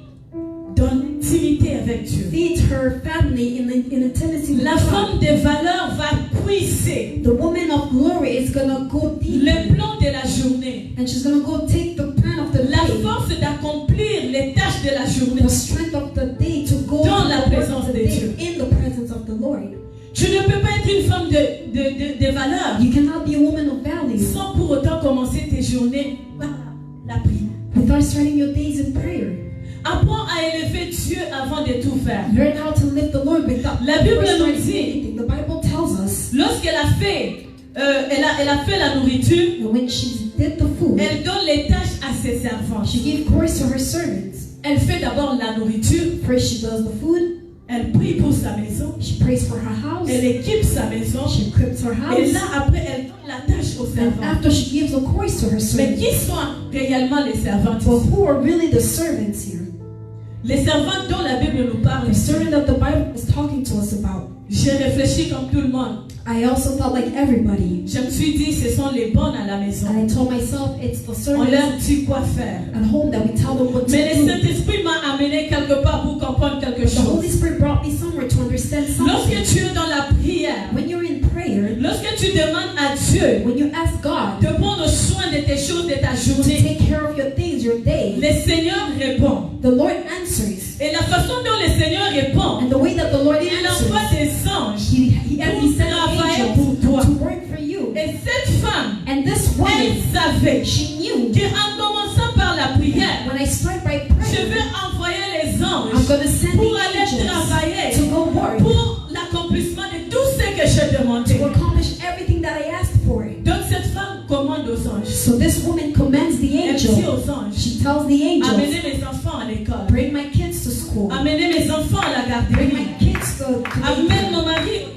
d'intimité avec Dieu. feeds her family in intimacy with La God. femme de valeur va puiser The woman of glory is gonna go deep, le plan de la journée, and she's gonna go take the plan of the la day, force d'accomplir les tâches de la journée. the strength of the day to go Dans to la the work présence of the de day Dieu. in the presence of the Lord. Tu ne peux pas être une femme de valeur You cannot be a woman of value sans pour autant commencer tes journées par la prière. without starting your days in prayer. Apprends à élever Dieu avant de tout faire. Learn how to live the Lord without La Bible first nous starting dit- anything. The Bible tells us Lorsqu'elle a fait, elle a fait la nourriture, that when she did the food, elle donne les tâches à ses servants. she gave course to her servants. Elle fait d'abord la nourriture, First, she does the food. elle prie pour sa maison, She prays for her house. elle équipe sa maison, She equips her et house. là après elle donne la tâche aux And servants. after she gives a course to her Mais servants. qui sont réellement les servantes But ici? who are really the servants here? Les servantes dont la Bible nous parle The ici. servant that the Bible is talking to us about. J'ai réfléchi comme tout le monde. I also felt like everybody. Je me suis dit, ce sont les bonnes à la maison. And I told myself it's the On servants leur dit quoi faire. at home that we tell them what to Mais le do. Saint-Esprit m'a amené quelque part pour comprendre quelque The Holy chose. Spirit brought me somewhere to understand Lorsque something. tu es dans la prière, When you're in prayer, lorsque tu demandes à Dieu when you ask God de prendre soin de tes choses de ta to journée, take care of your things, your day, le Seigneur répond. the Lord answers. Et la façon dont le Seigneur répond, And the way that the Lord il envoie answers, des anges He pour sends travailler angels pour toi. to work for you. savait She knew qu'en commençant par la prière, when I start by je praying, vais envoyer les I'm anges going to send pour the aller angels travailler to go work, pour l'accomplissement de tout ce que j'ai demandé. to accomplish everything that I asked for. Donc cette femme commande aux anges. So this woman commands the Elle dit angel. aux anges, She tells the angel, amenez mes enfants à l'école. bring my kids to school. Amenez mes enfants à la Bring garderie. my kids to Amène mon mari.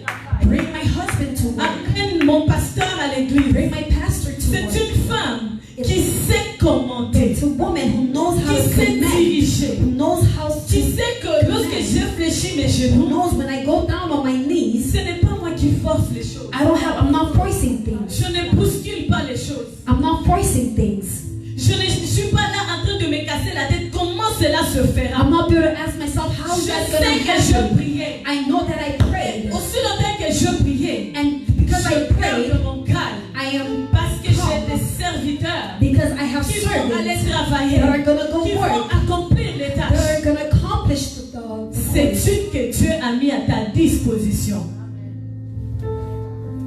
bring my husband to work. Amène mon pasteur à l'église. Bring my pastor to C'est work. une femme qui sait commenter, It's a woman who knows how qui to sait command, diriger, who knows how qui to, sait que lorsque je fléchis mes who genoux, knows when I go down on my knees, ce n'est pas moi qui force les choses. I'm not forcing things. Je ne bouscule pas les choses. I'm not forcing things. Je ne suis pas là en train de me casser la tête. Comment cela se fera? I'm not there to ask myself how Je is that sais going que to je happen. priais. I know that I prayed, Aussi longtemps que je priais, and because I je prayed, garde mon calme. I am Parce que j'ai des serviteurs because I have qui vont aller servants travailler, that are gonna go qui vont work, accomplir les that are tâches. gonna accomplish the Sais-tu que Dieu a mis à ta disposition?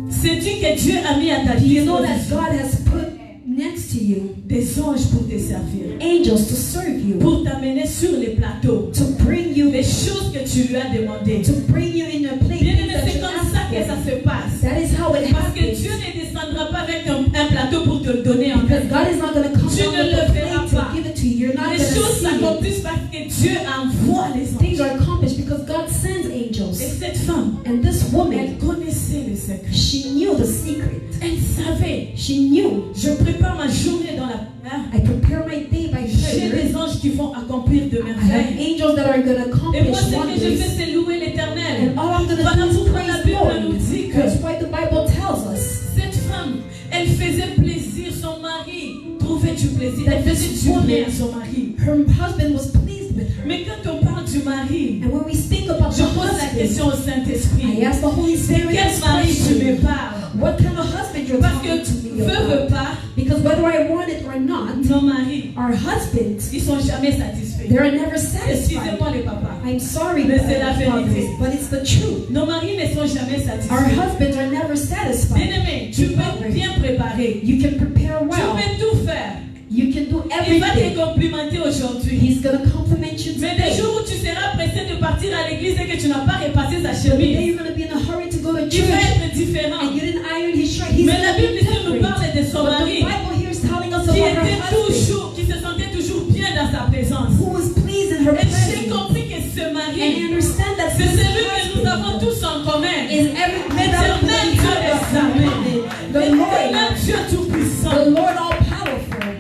Sais-tu que Dieu a mis à ta Do you know that disposition God has put next to you des anges pour te servir, angels to serve you, pour t'amener sur les plateaux, to bring you, les choses que tu lui as demandées. to bring you in a place Bien aimé, that c'est you comme ça que ça asked se passe. for. That is how it Parce que happens. Dieu ne descendra pas avec un plateau pour te le donner en Because God is not going to come Tu down ne with a le verras plate pas. to give it to you. You're not Les going to choses see it. s'accomplissent parce que Dieu envoie les Things anges. are accomplished because God sends Et angels. cette femme, And this elle woman, connaissait le secret. she knew the secret. Elle savait. She knew. Je prépare ma journée dans la prière. I prepare my day by J'ai prayer. des anges qui vont accomplir de I have merveilles. angels that are going to Et accomplish moi, ce que je wonders. fais, c'est louer l'Éternel. And all I'm going to Voilà do is pourquoi la praise Bible Lord. nous dit que That's why the Bible tells us cette femme, elle faisait plaisir, son mari trouvait du plaisir. Elle faisait du bien à son mari. her husband was pleased with her. Mais quand on parle du mari, And when we speak about je the pose la husband, question au Saint-Esprit. I ask the Holy De Spirit quel this mari tu me question. parles? What kind of husband you're Parce talking que to me veut about? pas, Because whether I want it or not, nos maris, our husbands, ils sont jamais satisfaits. they're never satisfied. Excusez-moi les papas. I'm sorry, Mais c'est la fathers, vérité. but it's the truth. Nos maris ne sont jamais Our satisfaits. husbands are never satisfied. Bien-aimé, tu peux bien préparer. You can prepare Tu well. peux tout faire. You can do Il va te everything. complimenter aujourd'hui. He's going to compliment you Mais des today. jours où tu seras pressé de partir à l'église et que tu n'as pas repassé sa The day chemise, you're going to be in a hurry to go to il va church être différent. and you didn't iron his shirt, he's Mais going la to be Bible ici nous different. parle de son But the mari Bible here is telling us qui about her était husband toujours, qui se sentait toujours bien dans sa présence. who was pleased in her Et j'ai presence. compris que ce And I mari, understand that c'est this celui que nous avons husband tous en commun. is everything that L'éternel we Dieu have des of armées. him. The L'éternel Lord, Dieu the tout-puissant. Lord all-powerful.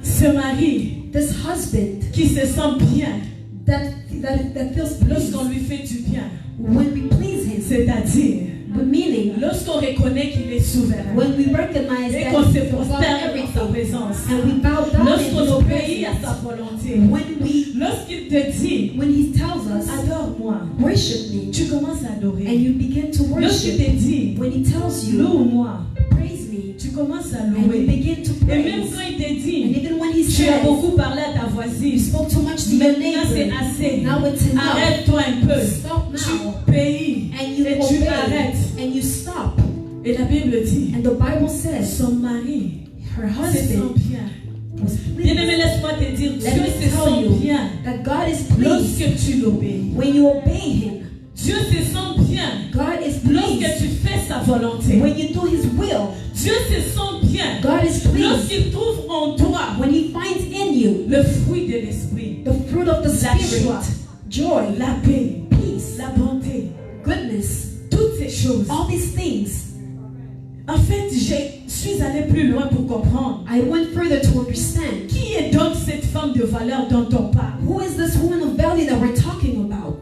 Ce mari This husband qui se sent bien that feels lorsqu'on pleased lui fait du bien. when we please him. C'est-à-dire, The meaning, lorsqu'on reconnaît qu'il est souverain when we recognize et that qu'on se he's above prosterne dans sa everything présence, and we bow down in lorsqu'on his obéit à sa presence, volonté, lorsqu'il te dit, when he tells us, adore-moi, worship me, tu commences à adorer. and you begin to Lorsqu'il worship, te dit, when he tells you, loue-moi, praise me, tu commences à and you louer. begin to Et même praise, quand il te and dit, even when he tu as says, beaucoup parlé à ta you voisine, spoke too much to your maintenant c'est neighbor, assez, now it's enough, arrête-toi un peu, stop now, tu payes and you et tu obey, arrêtes. and you stop. Et la Bible dit, And the Bible says, son mari her se sent husband bien. was Bien-aimé, pleased. laisse-moi te dire, Let Dieu me se tell sent you bien that God is pleased lorsque tu l'obéis. when you obey him. Dieu se sent bien God is lorsque pleased tu fais sa volonté. when you do his will. Dieu se sent bien God is pleased lorsqu'il trouve en toi when he finds in you le fruit de l'esprit, the fruit of the la Spirit, joie, joy, la paix, peace, la bonté, goodness, toutes ces choses. all these things. En fait, je suis allé plus loin pour comprendre. I went further to understand. Qui est donc cette femme de valeur dont on parle? Who is this woman of value that we're talking about?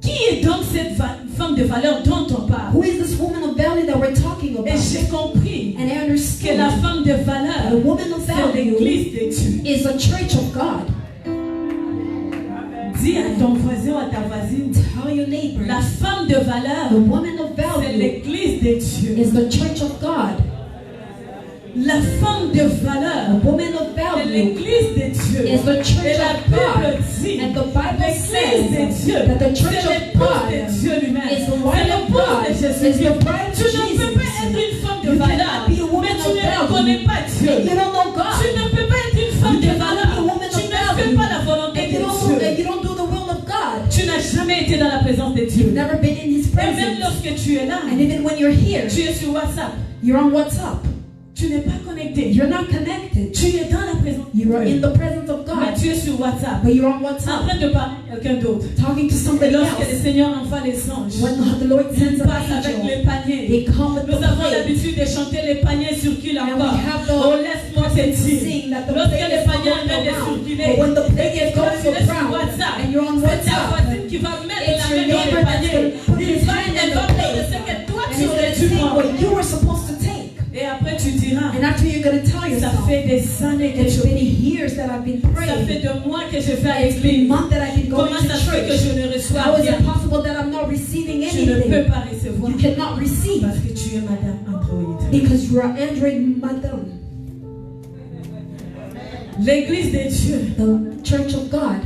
Qui est donc cette femme de valeur dont on parle? Who is this woman of value that we're talking Et about? j'ai compris And I que la understand femme de that a valeur, woman of c'est value l'église de Dieu. is a church of God. Dis à ton voisin ou à ta voisine, Tell your neighbor, la femme de the valeur, woman of c'est value l'église de Dieu. is the church of God. La femme de A valeur, woman of c'est value l'église de Dieu. is the Et church la of Bible God. dit, And the Bible l'église de says Dieu, that the church c'est of l'épouse God de Dieu lui-même. is the C'est wife of l'épouse God, de is Jésus-Christ. the bride Tu of ne peux pas être Jesus. une femme de You valeur, cannot be a woman mais tu of ne value Dieu. You've never been in His Et même presence. lorsque tu es là, And even when you're here, tu es sur WhatsApp, you're on WhatsApp. tu n'es pas connecté. You're not connected. Tu es dans la présence de You are in Dieu. the presence of Mais God, tu es sur WhatsApp, but you're on en WhatsApp, train de parler à quelqu'un d'autre. talking to Et somebody lorsque le else. Seigneur envoie les anges, When the Lord ils sends an passent avec angel, les paniers. they come with Nous the avons plate. l'habitude de chanter les paniers circulent And we encore. have the Oh, laisse-moi te dire. sing that the Lorsque plate les is paniers going arrêtent de around. circuler, But when the et plate que is toi going tu es sur around, WhatsApp, and you're on c'est ta WhatsApp, voisine qui va mettre it's la your main dans les neighbor that's paniers. going to put his hand in Elle the va prendre plate. ce que toi And tu he's aurais going to dû take prendre. what you were supposed to take. Et après tu diras, And after you're going to tell ça yourself, fait des années que it's je been prie. years that I've been Ça praying. fait 2 mois que je vais à It's been l'église. months that I've been going Comment to ça se fait que church. je ne reçois How is rien? it possible that I'm not receiving Je ne peux anything? pas recevoir. You cannot receive Parce que tu es Madame Android. because you are Android Madam. L'église de Dieu. The church of God.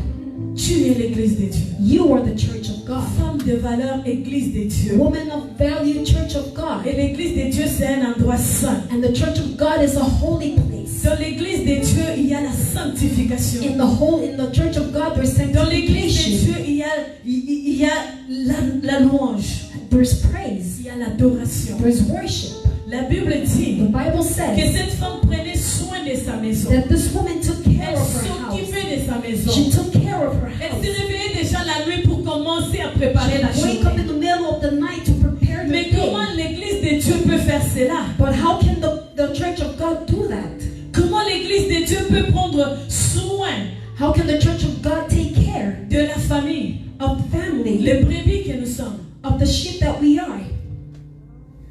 Tu es l'église de Dieu. You are the church of God. Femme de valeur, église de Dieu. Woman of value, church of God. Et l'église de Dieu, c'est un endroit saint. And the church of God is a holy place. Dans l'église de Dieu, il y a la sanctification. In the church of God, there's Dans l'église de sanctification. Dieu, il y a la louange. There's praise. Il y a l'adoration. There's worship. La Bible dit The Bible que says cette femme prenait soin de sa maison. that this woman took care Elle of her house. s'occupait de sa maison. She took care of her Elle house. s'est réveillée déjà la nuit pour commencer à préparer la Wake up journée. in the middle of the night to prepare the Mais day. comment l'église de Dieu peut faire cela? But how can the church of God do that? Comment l'église de Dieu peut prendre soin How can the church of God take care de la famille, of family, les brebis que nous sommes? of the sheep that we are?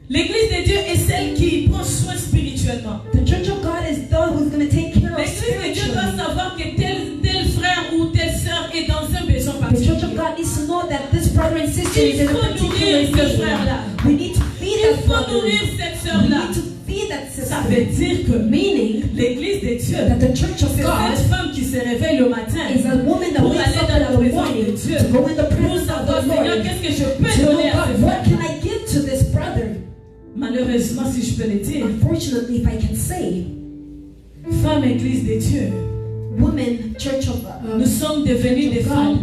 L'église de Dieu est celle qui prend soin spirituellement. The church of God is the one who's going to take care of L'église de Dieu doit spiritually. savoir que tel frère ou telle sœur est dans un besoin The church of particulier. God needs to know that this brother and sister is Il in a faut particular nourrir ce need. frère-là. We need to feed Il that faut brother. nourrir cette We sœur-là. need to feed that Ça veut sister. dire que Meaning l'église de Dieu, that the church of c'est God cette femme qui se réveille le matin is a woman that pour wakes aller up dans la in the présence morning de Dieu, to go in the pour presence of savoir, the Seigneur, Lord. qu'est-ce que je peux To know, donner à God, ce what frère. can I give to this brother? Malheureusement, si je peux le dire, Unfortunately, if I can say, femme église de Dieu, woman, church of nous sommes devenus of des God. femmes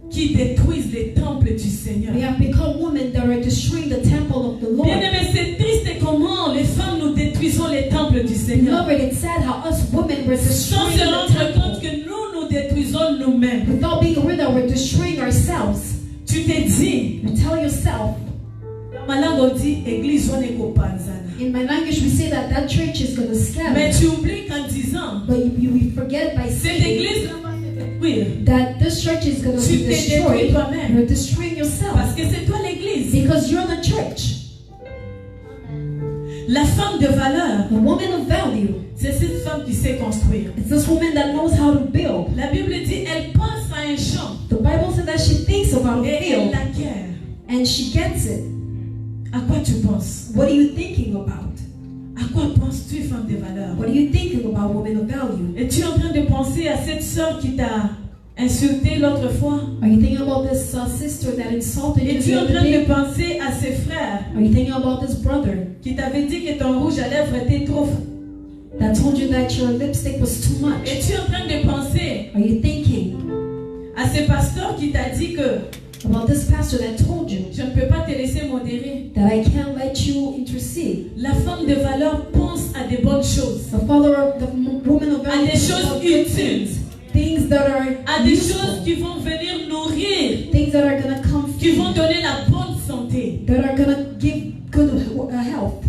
qui détruisent les temples du Seigneur. we have become women that are destroying the temple of the Lord. Bien-aimés, c'est triste comment les femmes nous détruisons les temples du Seigneur. Beloved, it's sad how us women were Sans destroying se the rendre compte temple que nous détruisons nous-mêmes. without being aware that we're destroying ourselves. Tu t'es dit, You tell yourself, dans ma langue on dit, église on est copanzana. in my language we say that church is going to Mais scatter. tu oublies qu'en disant, But we forget by cette saying église va se détruire. that this church is going to Tu be t'es détruit destroyed. toi-même. You're destroying yourself Parce que c'est toi l'église. because you're the church. La femme de valeur, The woman of value. c'est cette femme qui sait construire. It's this woman that knows how to build. La Bible dit, elle pense à un champ The Bible says that she thinks about a et elle field l'acquiert. and she gets it. À quoi tu penses? What are you thinking about? À quoi penses-tu, femme de valeur? What are you thinking about, woman of value? Es-tu en train de penser à cette sœur qui t'a insulté l'autre fois? Are you thinking about this sister that insulted you Es-tu the en other train de day? penser à ses frères Are you thinking about this brother qui t'avaient dit que ton rouge à lèvres était trop? that told you that your lipstick was too much? Es-tu en train de penser Are you thinking à ce pasteur qui t'a dit que about this pastor that told you je ne peux pas te laisser modérer? that I can't let you intercede? La femme de valeur pense à des bonnes choses, The father of the woman of à value des thinks choses about good utiles, things that are à des choses useful, qui vont venir nourrir, things that are gonna come qui vont donner la bonne santé. that are gonna give good health.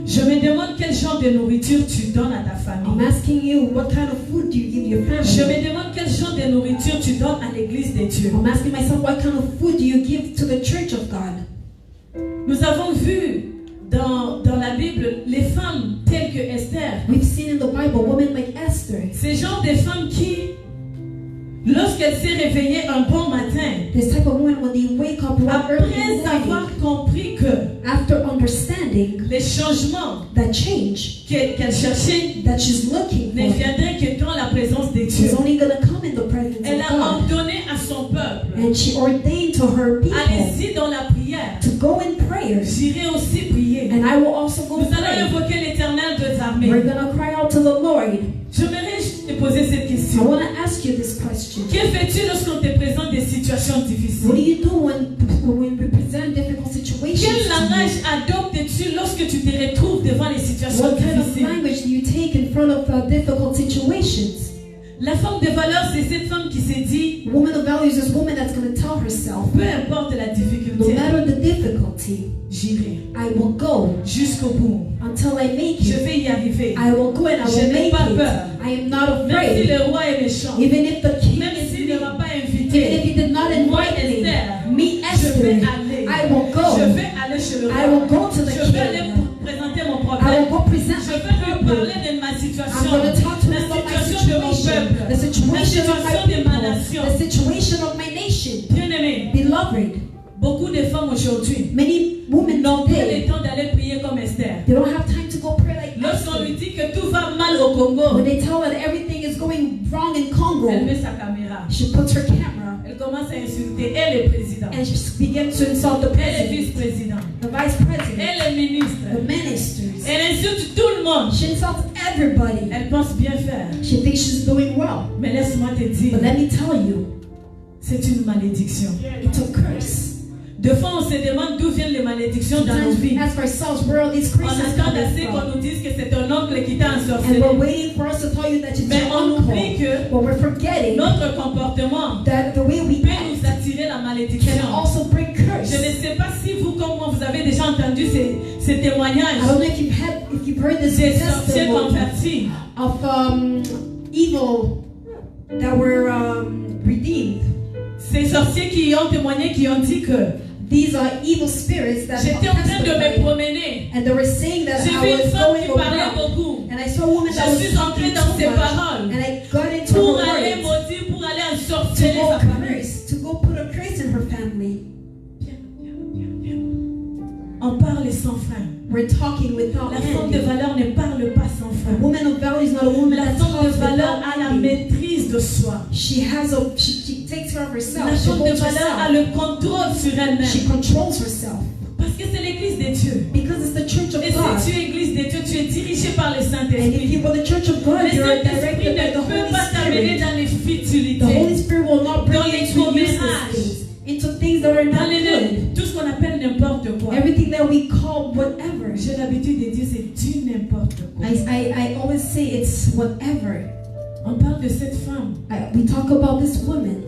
Je me demande quel genre de nourriture tu donnes à ta I'm famille. asking you, what kind of food do you give your Je family? me demande quel genre de nourriture tu donnes à l'église de Dieu. I'm asking myself, what kind of food do you give to the church of God? Nous avons vu dans la Bible les femmes telles que Esther. We've seen in the Bible women like Esther. Ces genres de femmes qui, lorsqu'elle s'est réveillée un bon matin, This type of women, when they wake up right early in après the avoir morning, compris que after understanding les changements that change qu'elle cherchait that she's looking ne for viendraient que dans la présence de Dieu, is only going to come in the presence elle of a God. ordonné à son peuple, And she ordained to her people allez-y dans la prière, to go in prayers. j'irai aussi prier. And I will also go Nous allons pray. invoquer l'Éternel des We're armées. going to cry out to the Lord. J'aimerais juste te poser cette I question. want to ask you this question. Que fais-tu lorsqu'on te présente des situations What do difficiles? you do when adoptes-tu lorsque tu te retrouves devant les situations What kind of difficiles? language do you take in front of difficult situations? La femme de valeur, c'est cette femme qui s'est dit, Woman of values is a woman that's going to tell herself, peu importe la no difficulté, matter the difficulty, j'irai I will go jusqu'au bout. until I make Je it. vais y arriver. I will go and I Je will n'ai make pas it. peur. I am not Même si afraid. le roi est méchant, Even if the king même is s'il ne m'a mean, pas even if invité, he did not moi, invite Esther, me je vais Esther, aller. I will Je go. vais aller chez le I will roi. go to the Je vais aller king. présenter mon I will problème. go present Je my vais lui problem. parler de ma I'm situation, going to talk to la him about my situation de mon situation, peuple, the la situation of my situation de ma people, nation. the situation of my nation. Bien-aimé, Beloved, beaucoup de femmes aujourd'hui many women n'ont pas le today, temps d'aller prier comme Esther. they don't have time to go pray like Lorsqu'on Esther. lui dit que tout va mal au Congo, When they tell her that everything is going wrong in Congo, elle met sa caméra. she puts her camera Elle commence à insulter. Elle est président. and she begins to insult the Elle est president, vice-président. the vice president, Elle est ministre. the ministers. Elle insulte tout le monde. She insults everybody. Elle pense bien faire. She thinks she's doing well. Mais laisse-moi te dire, But let me tell you, c'est une malédiction. it's a curse. De fois, on se demande d'où viennent les malédictions dans nos Sometimes we vies. ask ourselves where are these On curses attend coming assez qu'on from? nous dise que c'est ton oncle qui t'a And ensorcelé. we're waiting for us to tell you that it's Mais your on oublie uncle. que But we're forgetting notre comportement that the way we peut act nous attirer la can malédiction. also bring curse. Je ne sais pas si vous, comme moi, vous avez déjà entendu ces témoignages I don't know if you've heard this des sorciers testimony convertis. of evil that were redeemed. Ces sorciers qui ont témoigné, qui ont dit que These are evil spirits that j'étais en train de me testified. promener. And they were saying that J'ai I vu une was femme qui going parlait around. beaucoup. And I saw a woman that Je was suis entrée talking dans too ses much. paroles And I got into pour her aller words maudire, pour aller to ensorceler go sa famille. curse, to go put a curse in her family. On parle sans frein. We're talking without La femme de end. valeur ne parle pas sans A frein. woman of value is not a woman La that femme de talks valeur without a la ending. maîtrise de soi. She takes care of herself. La She femme de holds valeur a herself. le contrôle sur elle-même. She controls herself. Parce que c'est l'église de Dieu. Because it's the church of Et God. si tu es église de Dieu, tu es dirigé par le And if Saint-Esprit. you were the church of God, Le you're Saint-Esprit directed by the ne peut Holy pas t'amener Spirit. dans les The futilités. Holy Spirit will not bring Dans you les into useless commérages. things, into things that are Dans not good. tout ce qu'on appelle n'importe quoi. Everything that we call whatever. J'ai l'habitude de dire c'est du n'importe quoi. I always say it's whatever. On parle de cette femme We talk about this woman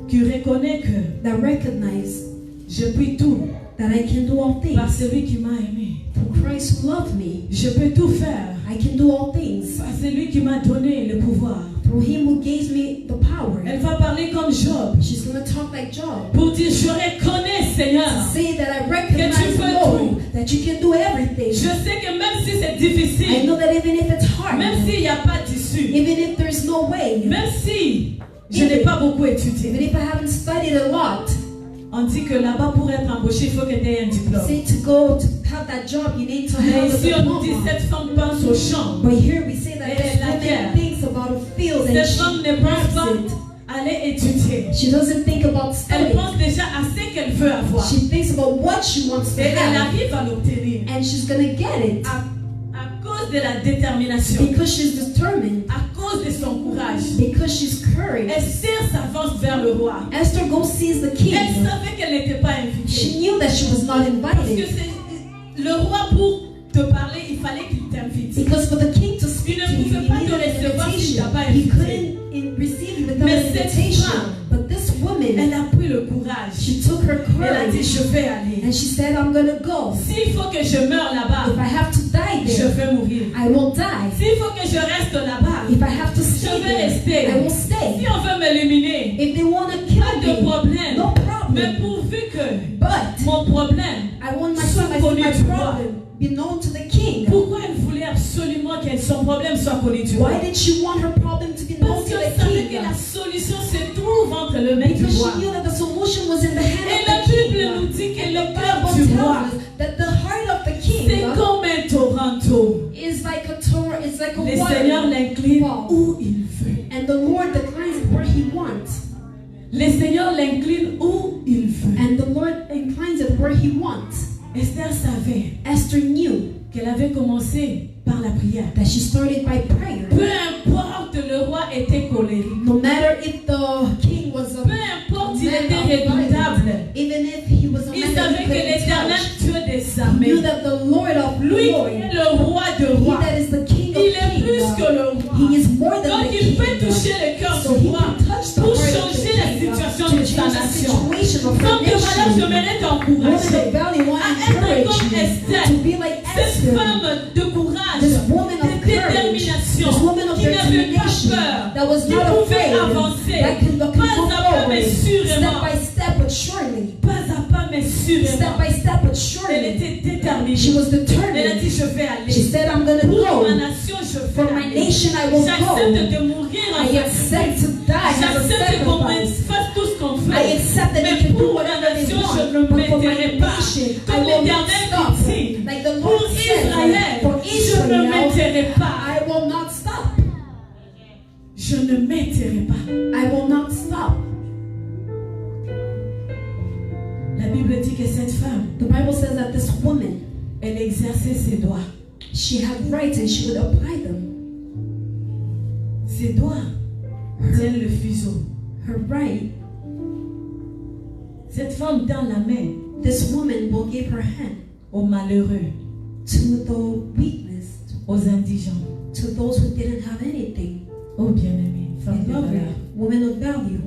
qui reconnaît que that recognized je puis tout that I can do all par things celui qui m'a aimé. through Christ who loved me. Je peux tout faire I can do all things par celui qui m'a donné le pouvoir. through Him who gave me the power. Elle va parler comme Job She's going to talk like Job. pour dire je reconnais Seigneur. Say that I recognize, Que tu peux Lord, tout. that you can do everything. Je sais que même si c'est I difficile, know that even if it's hard, même s'il n'y a pas d'issue, even if there's no way, même si je n'ai pas beaucoup étudié, even if I haven't studied a lot, on dit que là-bas pour être embauché, il faut que tu aies un diplôme. say to go to have that job, you need to Mais have a ici on nous dit diploma. cette femme pense au champ. But here we say that Elle this la guerre. woman thinks about a field and Cette femme ne pense pas grabs it. aller étudier. She doesn't think about Elle studying. pense déjà à ce qu'elle veut avoir. She thinks about what she wants to Et elle have, arrive à l'obtenir and she's gonna get it à cause de la détermination, because she's determined, à cause de son courage. because she's courage. Esther s'avance vers le roi. Esther goes sees the Elle king. savait qu'elle n'était pas invitée. She knew that she was not Parce que invited c'est le roi pour te parler, il fallait qu'il t'invite. because for the king to speak Tu to ne you, pouvais he pas te needed an recevoir si tu invitation. n'as pas He invité. couldn't receive you without Mais an cette invitation. femme, But this woman, Elle a pris le courage. she took her Elle a dit courage je vais aller. and she said, I'm gonna go. S'il faut que je meure là-bas, If I have to die je there, vais mourir. I will die. S'il faut que je reste là-bas, If I have to je stay vais there, rester. I will Si stay. on veut m'éliminer, If they want to pas kill de me, problème. no Mais problem. pourvu que But mon problème, I want Sois my connu du roi. problem be known to the king. pourquoi elle voulait absolument que son problème soit connu du roi? Why did she want her problem to be known Parce to qu'elle the savait king? que la solution se trouve entre le main du Because roi. she knew that the solution was in the hand Et of la the Bible king. nous dit que le The cœur Bible du roi, tells us that the heart of the king c'est comme un Toronto. is like a Torah, it's like a Le Seigneur water. l'incline Wow. où il veut. And the Lord declines it where he wants. Le Seigneur l'incline où il veut. And the Lord inclines it where he wants. Esther savait Esther knew qu'elle avait commencé par la prière. that she started by prayer. Peu importe le roi était colérique. No matter if the king was Peu a importe il man était of violence, redoutable. even if he was a Il man that savait he que couldn't l'Éternel, touch, Dieu des des He armées. knew that the Lord of Lui Lords, qui est le roi de He rois. that is the King Il est of plus Kings, que le roi. He is more than Donc the il peut King. toucher le cœur So du He roi can touch the pour heart of the changer la king, situation to de sa change the nation. situation of her Femme de valeur, nation. j'aimerais Woman t'encourager of value, want à to être encourage comme you Esther, to be like cette Esther, femme de courage, this woman de of courage, détermination, this woman of qui n'avait pas determination, peur, that was qui not pouvait afraid, avancer, that can pas come à pas mais forward, sûrement, step by step but surely, pas à pas mais sûrement. step by step but Elle surely. était déterminée. She was Elle a determined. dit je vais She aller. said, I'm going to Pour ma go. nation, je For vais my aller. nation, I will J'accepte go. de mourir en I accept to die as a J'accepte qu'on sacrifice. fasse tout ce qu'on I fait. accept that Mais you can do pour ma whatever they nation, je want, ne but for my m'éterai pas. nation, I Comme will not l'Éternel stop. dit, Like the pour Lord said, Israël, for je ne Israel, m'éterai pas. I will not stop. Je ne m'éterai pas. I will not stop. La Bible dit que cette femme, The Bible says that this woman, elle exerçait ses doigts. she had rights and she would apply them. Ses doigts tiennent le fuseau. Her right, Cette femme tend la main this woman will give her hand aux malheureux, to the weakness, aux indigents. to those who didn't have anything. Oh bien-aimée, femme de Beloved, valeur. woman of value.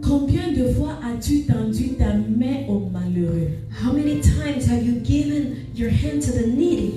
Combien de fois as-tu tendu ta main aux malheureux? How many times have you given your hand to the needy?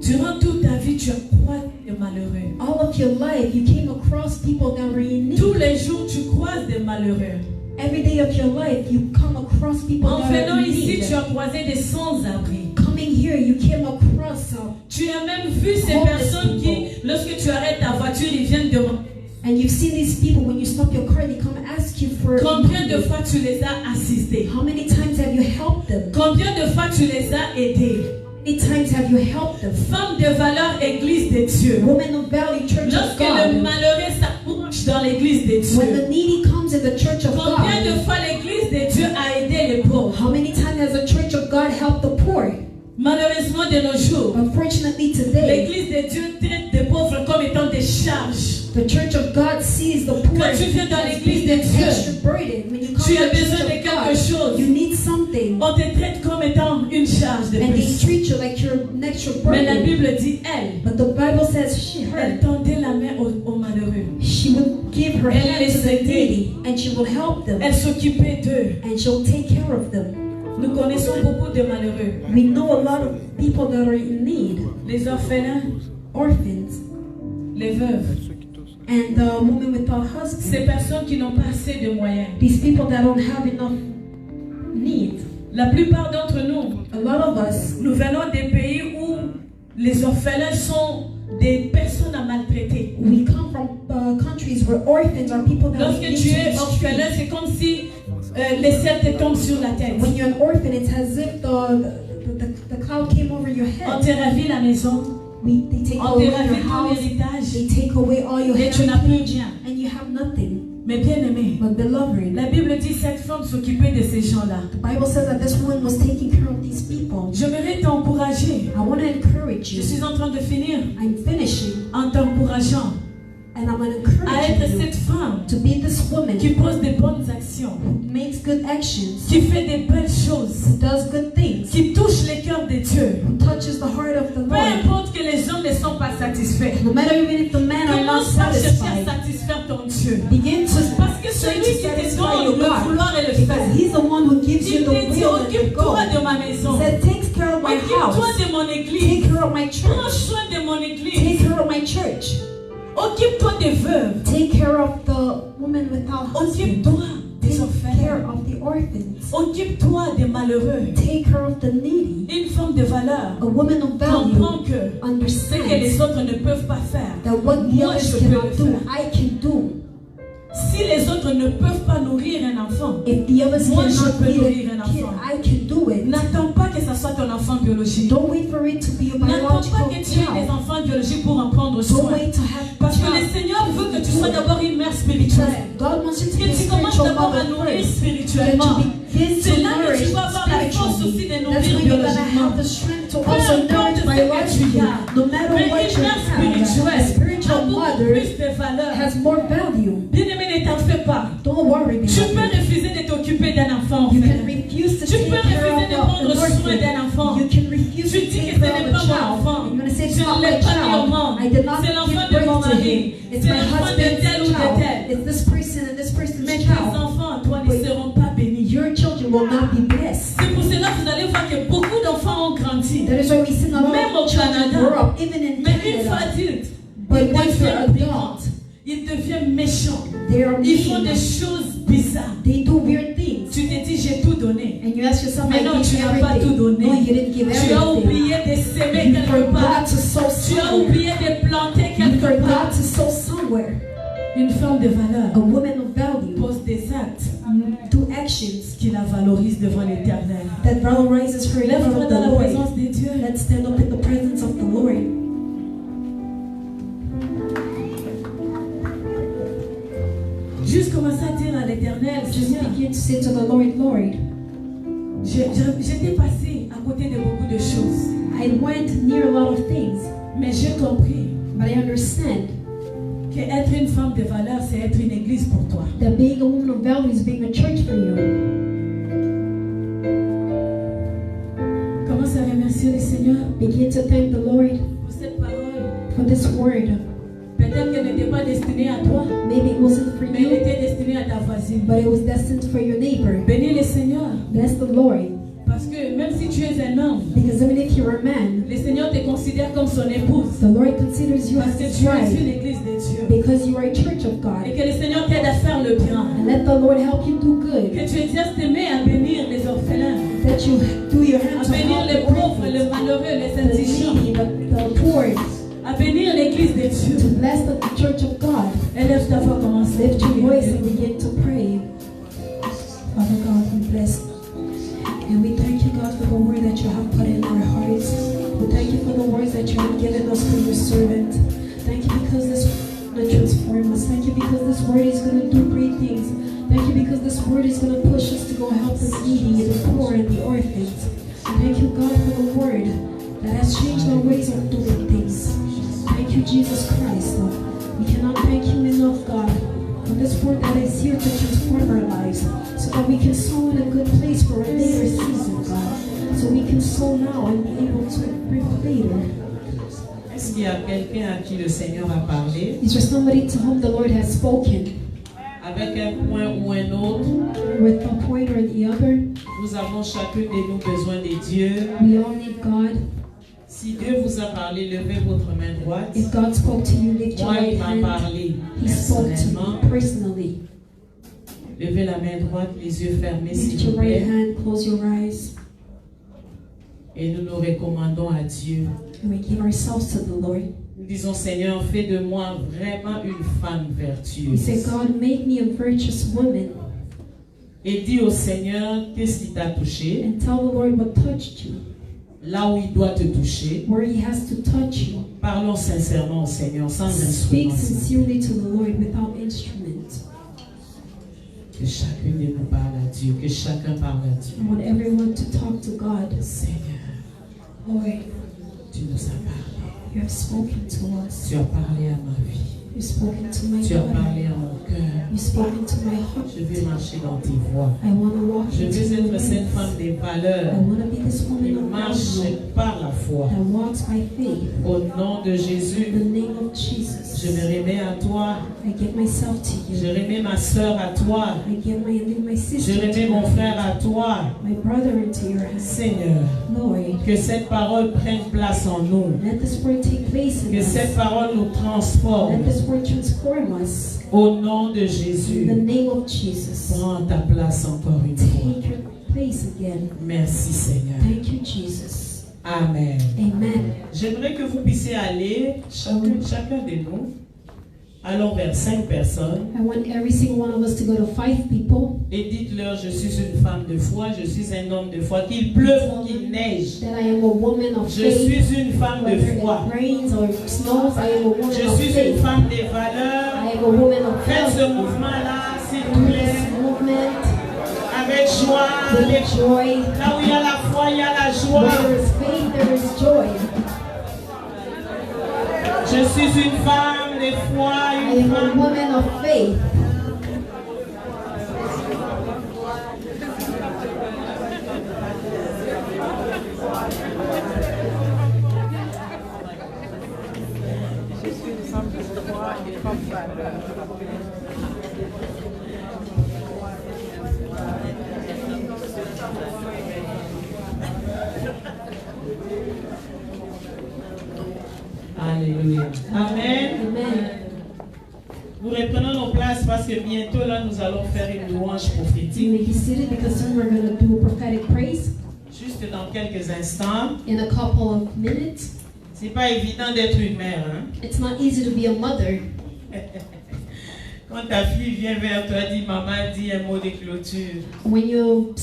Durant toute ta vie, tu as croisé des malheureux. All of your life, you came across people that were in Tous need. les jours, tu croises des malheureux. Every day of your life, you come across people En that are venant in ici, need. tu as croisé des sans-abri. Coming here, you came across Tu as même vu ces personnes qui, lorsque tu arrêtes ta voiture, ils viennent demander. and you've seen these people when you stop your car, they come ask you for Combien de money. fois tu les as assistés? How many times have you helped them? Combien de fois tu les as aidés? How many times have you helped them? Femme de valeur, Église de Dieu. Woman of value, church of Lorsque le God. malheureux s'approche dans l'Église de When Dieu, the needy comes in the church of combien de God, fois l'Église de Dieu a aidé les pauvres? how many times has the church of God helped the poor? Malheureusement, de nos jours, Unfortunately, today, l'Église de Dieu traite les pauvres comme étant des charges. the church of God sees the poor Quand tu viens dans as l'église being de Dieu, extra burden. When you come tu to as the besoin church de of quelque God, chose. you need something, On te traite comme étant une charge de and they plus. treat you like you're an extra Mais la burden. Bible dit, elle, But the Bible says elle her, tendait la main aux malheureux. she would give her Elle hand les to the aidait. needy, and she will help them, Elle s'occupait d'eux. and she'll take care of them. Nous connaissons beaucoup de malheureux. We know a lot of people that are in need, Les orphelins, orphans, les veuves. and women without husbands. Ces personnes qui n'ont pas assez de moyens. These people that don't have enough need. La plupart d'entre nous, A lot of us, nous venons des pays où les orphelins sont des personnes à maltraiter. we come from countries where orphans are people that Lorsque are in tu es the orphelin, street. c'est comme si les ciels te tombent sur la tête. When you're an orphan, it's as if the cloud came over your On head. te ravit la maison, They take on away te your ravit ton house, héritage, they take away all your et tu n'as plus heritage, rien. and you have nothing. Mais bien aimé, But beloved, la Bible dit cette femme s'occupait de ces gens-là. the Bible says that this woman was taking care of these people. J'aimerais t'encourager. I want to encourage Je you. suis en train de finir I'm finishing, en t'encourageant and I'm going to à être encourage you cette femme to be this woman qui pose des bonnes actions, who makes good actions, qui fait des belles choses, who does good things, qui touche les cœurs de Dieu. who touches the heart of the Peu Lord. importe que les hommes ne sont pas satisfaits. No matter even if the men are not Commence par chercher satisfied, à satisfaire ton Dieu. begin to Parce que try celui to qui te satisfy donne your le God, vouloir et le because faire, He's the one who gives you il the te dit, will and the occupe-toi goal. de ma maison. He said, take care of my Occupe-toi house, de mon take église. care of my Prends church, soin de mon take église. care of my church, Occupe-toi des veuves. take care of the woman without husband, Occupe-toi des take care orphelins. of the orphans, Occupe-toi des malheureux. take care of the needy. Une femme de valeur A woman of value comprend que ce que les understands autres ne peuvent pas faire, that what the moi others je peux cannot le do, faire. I can do. Si les autres ne peuvent pas nourrir un enfant, If the others moi je cannot peux feed nourrir a un kid, enfant. I can do it. N'attends pas que ce soit ton enfant biologique. Don't wait for it to be a N'attends pas biological que tu aies des child. enfants biologiques pour en prendre Don't soin. wait to have Parce que le child. Seigneur veut que tu sois d'abord une mère spirituelle. God wants you to be Que a tu commences spiritual d'abord à mother nourrir first. spirituellement. C'est C'est là que tu vas avoir la force aussi de nourrir biologiquement. have the strength to Peu also importe nourish ce que tu biologically. as. No matter Mais what une you mère have, a spirituelle a spiritual beaucoup mother plus de valeur. has more value. Bien-aimé, ne t'en fais pas. Don't worry, Tu peux beloved. refuser de t'occuper d'un enfant You can orphelin. refuse to Tu take peux care refuser de of prendre an soin orphan. d'un enfant. You can Mais I did not C'est give l'enfant de mon birth to him. mari. It's C'est my l'enfant de tel husband's ou de child. tel. It's this person and this person's Mais tes child. enfants, toi, ne seront pas bénis. Your children will not be blessed. C'est pour cela que vous allez voir que beaucoup d'enfants ont grandi. That is why we see a lot Même au of children Canada. grow up, even in Mais une fois Canada. adulte, But ils once they're deviennent adult, ils deviennent méchants. they are Ils font des mean. choses bizarres. They do weird things. Tu te dis, j'ai tout donné. And you ask yourself, Mais I non, gave tu n'as pas everything. tout donné. No, you didn't give Tu as everything. oublié de s'aimer You quelque part. forgot to sow Tu as somewhere. oublié de planter You quelque forgot part. to sow somewhere. Une femme de valeur A woman of value pose des actes do actions qui la valorisent devant l'Éternel. that valorizes her in front Lève-toi of dans la the Lord. présence de Dieu. Let's stand up in the presence of the Lord. Juste commencer à dire à l'Éternel, Just Seigneur, begin to say to the Lord, Lord, j'étais passé à côté de beaucoup de choses. I went near a lot of things, Mais j'ai compris but I understand que être une femme de valeur, c'est être une église pour toi. that being a woman of value is being a church for you. Commence à remercier le Seigneur Begin to thank the Lord pour cette parole. for this word. Peut-être qu'elle n'était pas destinée à toi, Maybe it wasn't for mais elle you, était destinée à ta voisine. but it was destined for your neighbor. Bénis le Seigneur. Bless the Lord, Parce que même si tu es un homme, because even if you're a man, le Seigneur te considère comme son épouse. the Lord considers you Parce as que his tu es une bride, église de Dieu. because you are a church of Et God. que le Seigneur t'aide à faire le bien. And let the Lord help you do good, Que tu exerces tes mains à bénir les orphelins, that you do your à hands to bénir help les the pauvres, les orphans, malheureux, les the indigents, needy, the poor, à bénir l'église de Dieu. to bless the church of God. Élève ta voix, commence. Lift your voice and begin to pray. Father God, we bless and we thank you, God, for the word that you have put in our hearts. We thank you for the words that you have given us for your servant. Thank you because this word will transform us. Thank you because this word is going to do great things. Thank you because this word is going to push us to go help the needy, the poor, and the orphans. Thank you, God, for the word that has changed our ways of doing things. Thank you, Jesus Christ, Lord. We cannot thank you enough, God, for this word that is here to transform our lives, so that we can sow in a good place for a later season, God. So we can sow now and be able to reap later. Est-ce qu'il y a quelqu'un à qui le Seigneur a parlé Is there somebody to whom the Lord has spoken avec un point ou un autre? with a point or the other? Nous avons chacun de nous besoin de Dieu. We all need God. Si Dieu vous a parlé, levez votre main droite. If God spoke to you, lift your Moi, right il m'a hand. parlé He spoke to personnellement. you personally. Levez la main droite, les yeux fermés, Lift s'il your vous right plaît. hand, close your eyes, Et nous nous recommandons à Dieu. and we give ourselves to the Lord. Nous disons, Seigneur, fais de moi vraiment une femme We vertueuse. say, God, make me a virtuous woman, Et dis au Seigneur, qu'est-ce qui t'a touché? and tell the Lord what touched you, Là où il doit te toucher. where He has to touch you. Parlons sincèrement au Seigneur, sans Speak instrument. sincerely to the Lord without instrument. Que chacun de nous parle à Dieu, que chacun parle à Dieu. I want everyone to talk to God. Seigneur, Lord, tu nous as parlé. you have spoken to us. Tu as parlé à ma vie. You've spoken to my Tu as body. parlé à mon cœur. You've spoken to my heart. Je veux marcher dans tes voies. I want to walk Je into veux your être cette ways. femme des I valeurs want to be this qui woman of marche value par la foi. that walks by faith. Au nom de In Jésus, the name of Jesus, je me remets à toi. I give myself to Je you. remets ma soeur à toi. I give my Je sister remets to mon you. frère à toi. My brother into your hands. Seigneur, Lord, que cette parole prenne place en nous. let this word take place in Que cette us. parole nous transforme. Let this word transform us. Au nom de In the Jésus, name of Jesus, prends ta place encore une fois. take your place again. Merci Seigneur. Thank you, Jesus. Amen. Amen. J'aimerais que vous puissiez aller, chacun de nous, allons vers 5 personnes I want every single one of us to go to 5 people. et dites-leur, je suis une femme de foi, je suis un homme de foi, qu'il pleuve ou qu'il neige. That I am a woman of Je faith. suis une femme de Whether foi. it rains or snows, I am a woman Je of suis une faith. femme des valeurs. I am a woman of Faites ce faith. mouvement-là, s'il Do vous this plaît, movement avec joie. with joy. Là où il y a la foi, il y a la Where joie. there is faith, there is joy. Je suis une femme de foi, I une am a femme. woman of faith. Alléluia. Amen. Amen. Nous reprenons nos places parce que bientôt là nous allons faire une louange You prophétique. may be seated because soon we're going to do a prophetic praise Juste dans quelques instants. in a couple of minutes. C'est pas évident d'être une mère, hein? It's not easy to be a mother. Quand ta fille vient vers toi, dit maman, dis un mot de clôture. When your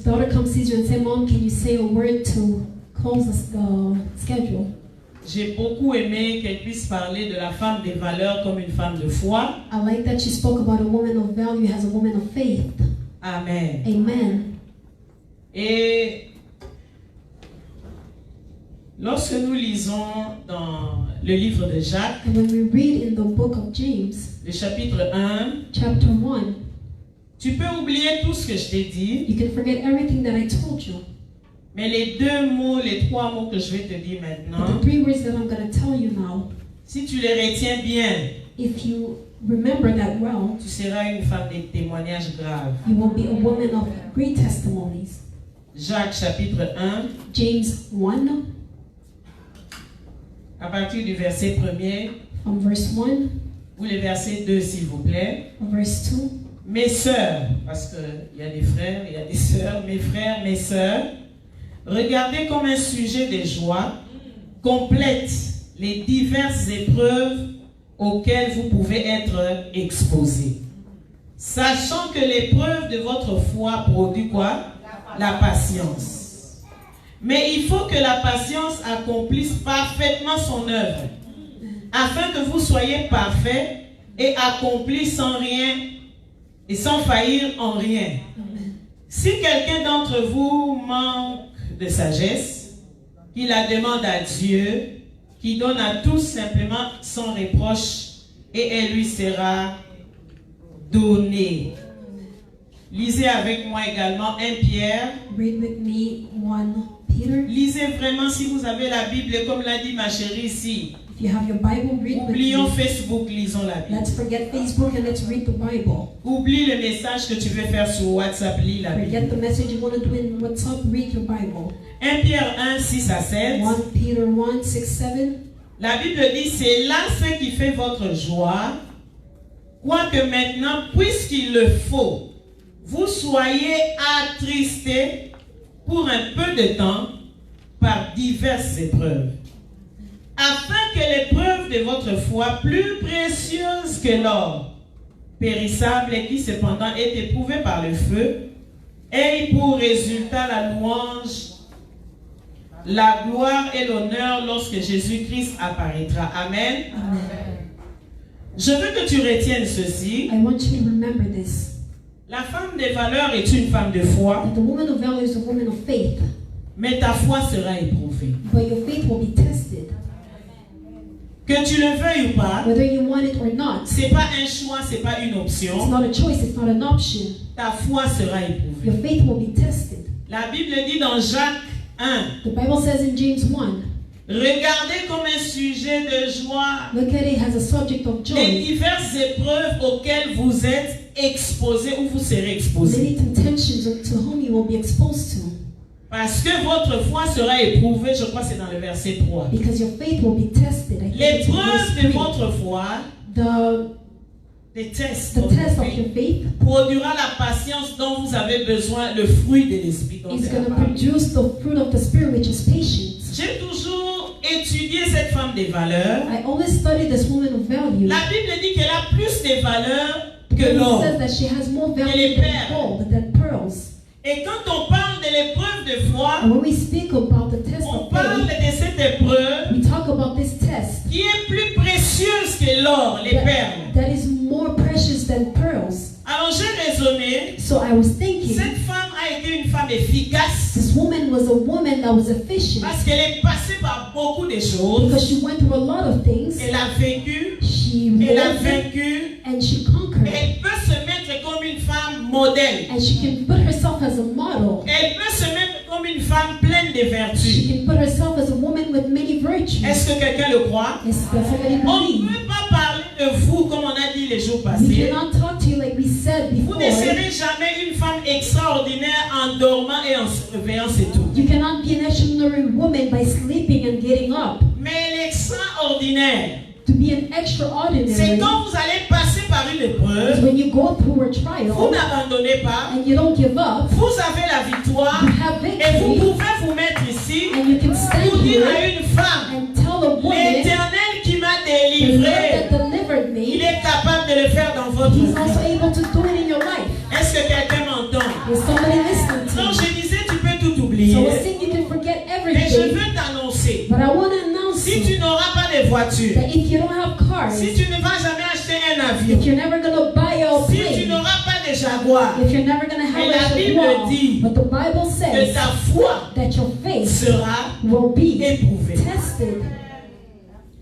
daughter comes sees you and say, Mom, can you say a word to close the schedule? J'ai beaucoup aimé qu'elle puisse parler de la femme des valeurs comme une femme de foi. I like that she spoke about a woman of value as a woman of faith. Amen. Amen. Et lorsque nous lisons dans le livre de Jacques, And when we read in the book of James, le chapitre 1, chapter 1, tu peux oublier tout ce que je t'ai dit, you can forget everything that I told you. mais les trois mots que je vais te dire But maintenant, the 3 words that I'm going to tell you now, si tu les retiens bien, if you remember that well, tu seras une femme de témoignages graves. you will be a woman of great testimonies. Jacques chapitre 1, James 1, à partir du verset 1er, from verse 1, ou le verset 2 s'il vous plaît. verse 2. Mes sœurs, parce qu'il y a des frères, il y a des sœurs, mes frères, mes sœurs, regardez comme un sujet de joie complète les diverses épreuves auxquelles vous pouvez être exposés. Sachant que l'épreuve de votre foi produit quoi? La patience. Mais il faut que la patience accomplisse parfaitement son œuvre, afin que vous soyez parfaits et accomplis sans rien et sans faillir en rien. Si quelqu'un d'entre vous manque de sagesse, qu'il la demande à Dieu, qui donne à tous simplement sans reproche, et elle lui sera donnée. Lisez avec moi également 1 Pierre. Read with me 1 Peter. Lisez vraiment si vous avez la Bible, comme l'a dit ma chérie ici. If you have your Bible, read with Oublions me. Facebook, lisons la Bible. Let's forget Facebook and let's read the Bible. Oublie le message que tu veux faire sur WhatsApp, lis la Bible. Forget the message you want to do in WhatsApp, read your Bible. 1 Pierre 1, 6 à 7. 1 Peter 1, 6, 7. La Bible dit, c'est là ce qui fait votre joie, quoique maintenant, puisqu'il le faut, vous soyez attristés pour un peu de temps par diverses épreuves, afin que l'épreuve de votre foi, plus précieuse que l'or, périssable et qui cependant est éprouvée par le feu, ait pour résultat la louange, la gloire et l'honneur lorsque Jésus-Christ apparaîtra. Amen. Amen. Je veux que tu retiennes ceci. I want you to remember this. La femme des valeurs est une femme de foi, That the woman of value is a woman of faith, mais ta foi sera éprouvée. but your faith will be tested. Que tu le veuilles ou pas, Whether you want it or not, c'est pas un choix, c'est pas une it's option. not a choice, it's not an option. Ta foi sera éprouvée. Your faith will be tested. La Bible dit dans Jacques 1, The Bible says in James 1, regardez comme un sujet de joie look at it as a subject of les joy. diverses épreuves auxquelles vous êtes exposés ou vous serez exposés. Many temptations to whom you will be exposed to. Parce que votre foi sera éprouvée, je crois que c'est dans le verset 3. Because your faith will be tested. I think it's in verse L'épreuve de 3. votre foi, The test test of your faith produira la patience dont vous avez besoin, le fruit de l'esprit dont is c'est going la to parole. produce the fruit of the Spirit, which is patience. J'ai toujours étudié cette femme des valeurs. I always study this woman of value. La Bible dit qu'elle a plus de valeurs The que Bible l'or. says that she has more les value than perles. gold, than pearls. Et quand on parle de l'épreuve de foi, And when we speak about the test on of parle faith, de cette épreuve we talk about this test qui est plus précieuse que l'or, les perles. that is more precious than pearls. Alors j'ai raisonné, So I was thinking, cette femme a été une femme efficace this woman was a woman that was efficient parce qu'elle est passée par beaucoup de choses. because she went through a lot of things. Elle a vécu, She elle a lived vaincu, and she conquered. elle peut se mettre comme une femme modèle. And she can put herself as a model. Elle peut se mettre comme une femme pleine de She vertus. can put herself as a woman with many virtues. Est-ce que quelqu'un le croit? Yes, does somebody On ne believe? peut pas parler de We cannot talk to you like we said Vous before. ne serez jamais une femme extraordinaire en dormant et en se réveillant, c'est tout. You cannot be an extraordinary woman by sleeping and getting up. Mais l'extraordinaire, To be an c'est extraordinary quand vous allez passer par une is épreuve, when you go through a vous trial n'abandonnez pas, and you don't give up. vous avez la victoire You have et vous victory pouvez vous mettre ici and you can pour stand dire à here une femme, and tell a woman, l'Éternel qui m'a the Lord délivré, that delivered il me, est capable de le faire dans votre He's also vie. able to do it in your life. Est-ce que quelqu'un m'entend? Is somebody listening to Non, me? je disais, tu peux tout So oublier. I was saying you can forget Mais je everything, veux t'annoncer, but I want to announce si you tu n'auras pas de voiture, that if you don't have cars, si tu ne vas jamais acheter un avion, if you're never going to buy a si tu plane, n'auras pas de Jaguar, if you're never going to have Et la a Bible Jaguar, dit but the Bible que says ta foi that your faith sera will be éprouvée. tested.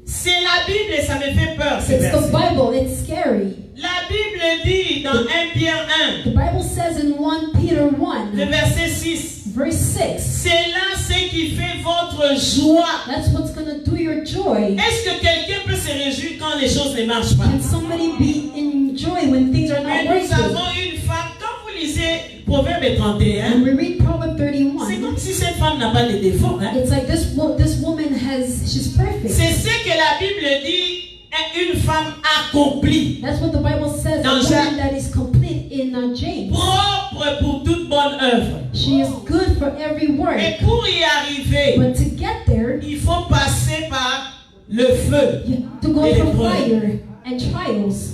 C'est la Bible et ça me fait peur, ce It's the verset. Bible, it's scary. La Bible dit dans 1 Pierre 1, The Bible says in 1 Peter le 1, verset 6, verse 6, c'est là ce qui fait votre joie. that's what's going to do your joy. Est-ce que quelqu'un peut se réjouir quand les choses ne marchent pas? Can somebody be in joy when things are Mais not nous working? avons une femme, quand vous lisez Proverbe 31, When we read Proverbs c'est 31, comme si cette femme n'a pas de défaut. Hein? it's like this woman she's perfect. C'est ce que la Bible dit, est une femme accomplie, That's what the Bible says, a Dans woman that is complete in James. propre pour toute bonne œuvre. She is good for every work. Et pour y arriver, But to get there, il faut passer par le feu. you have to go Et through l'épreuve. fire and trials.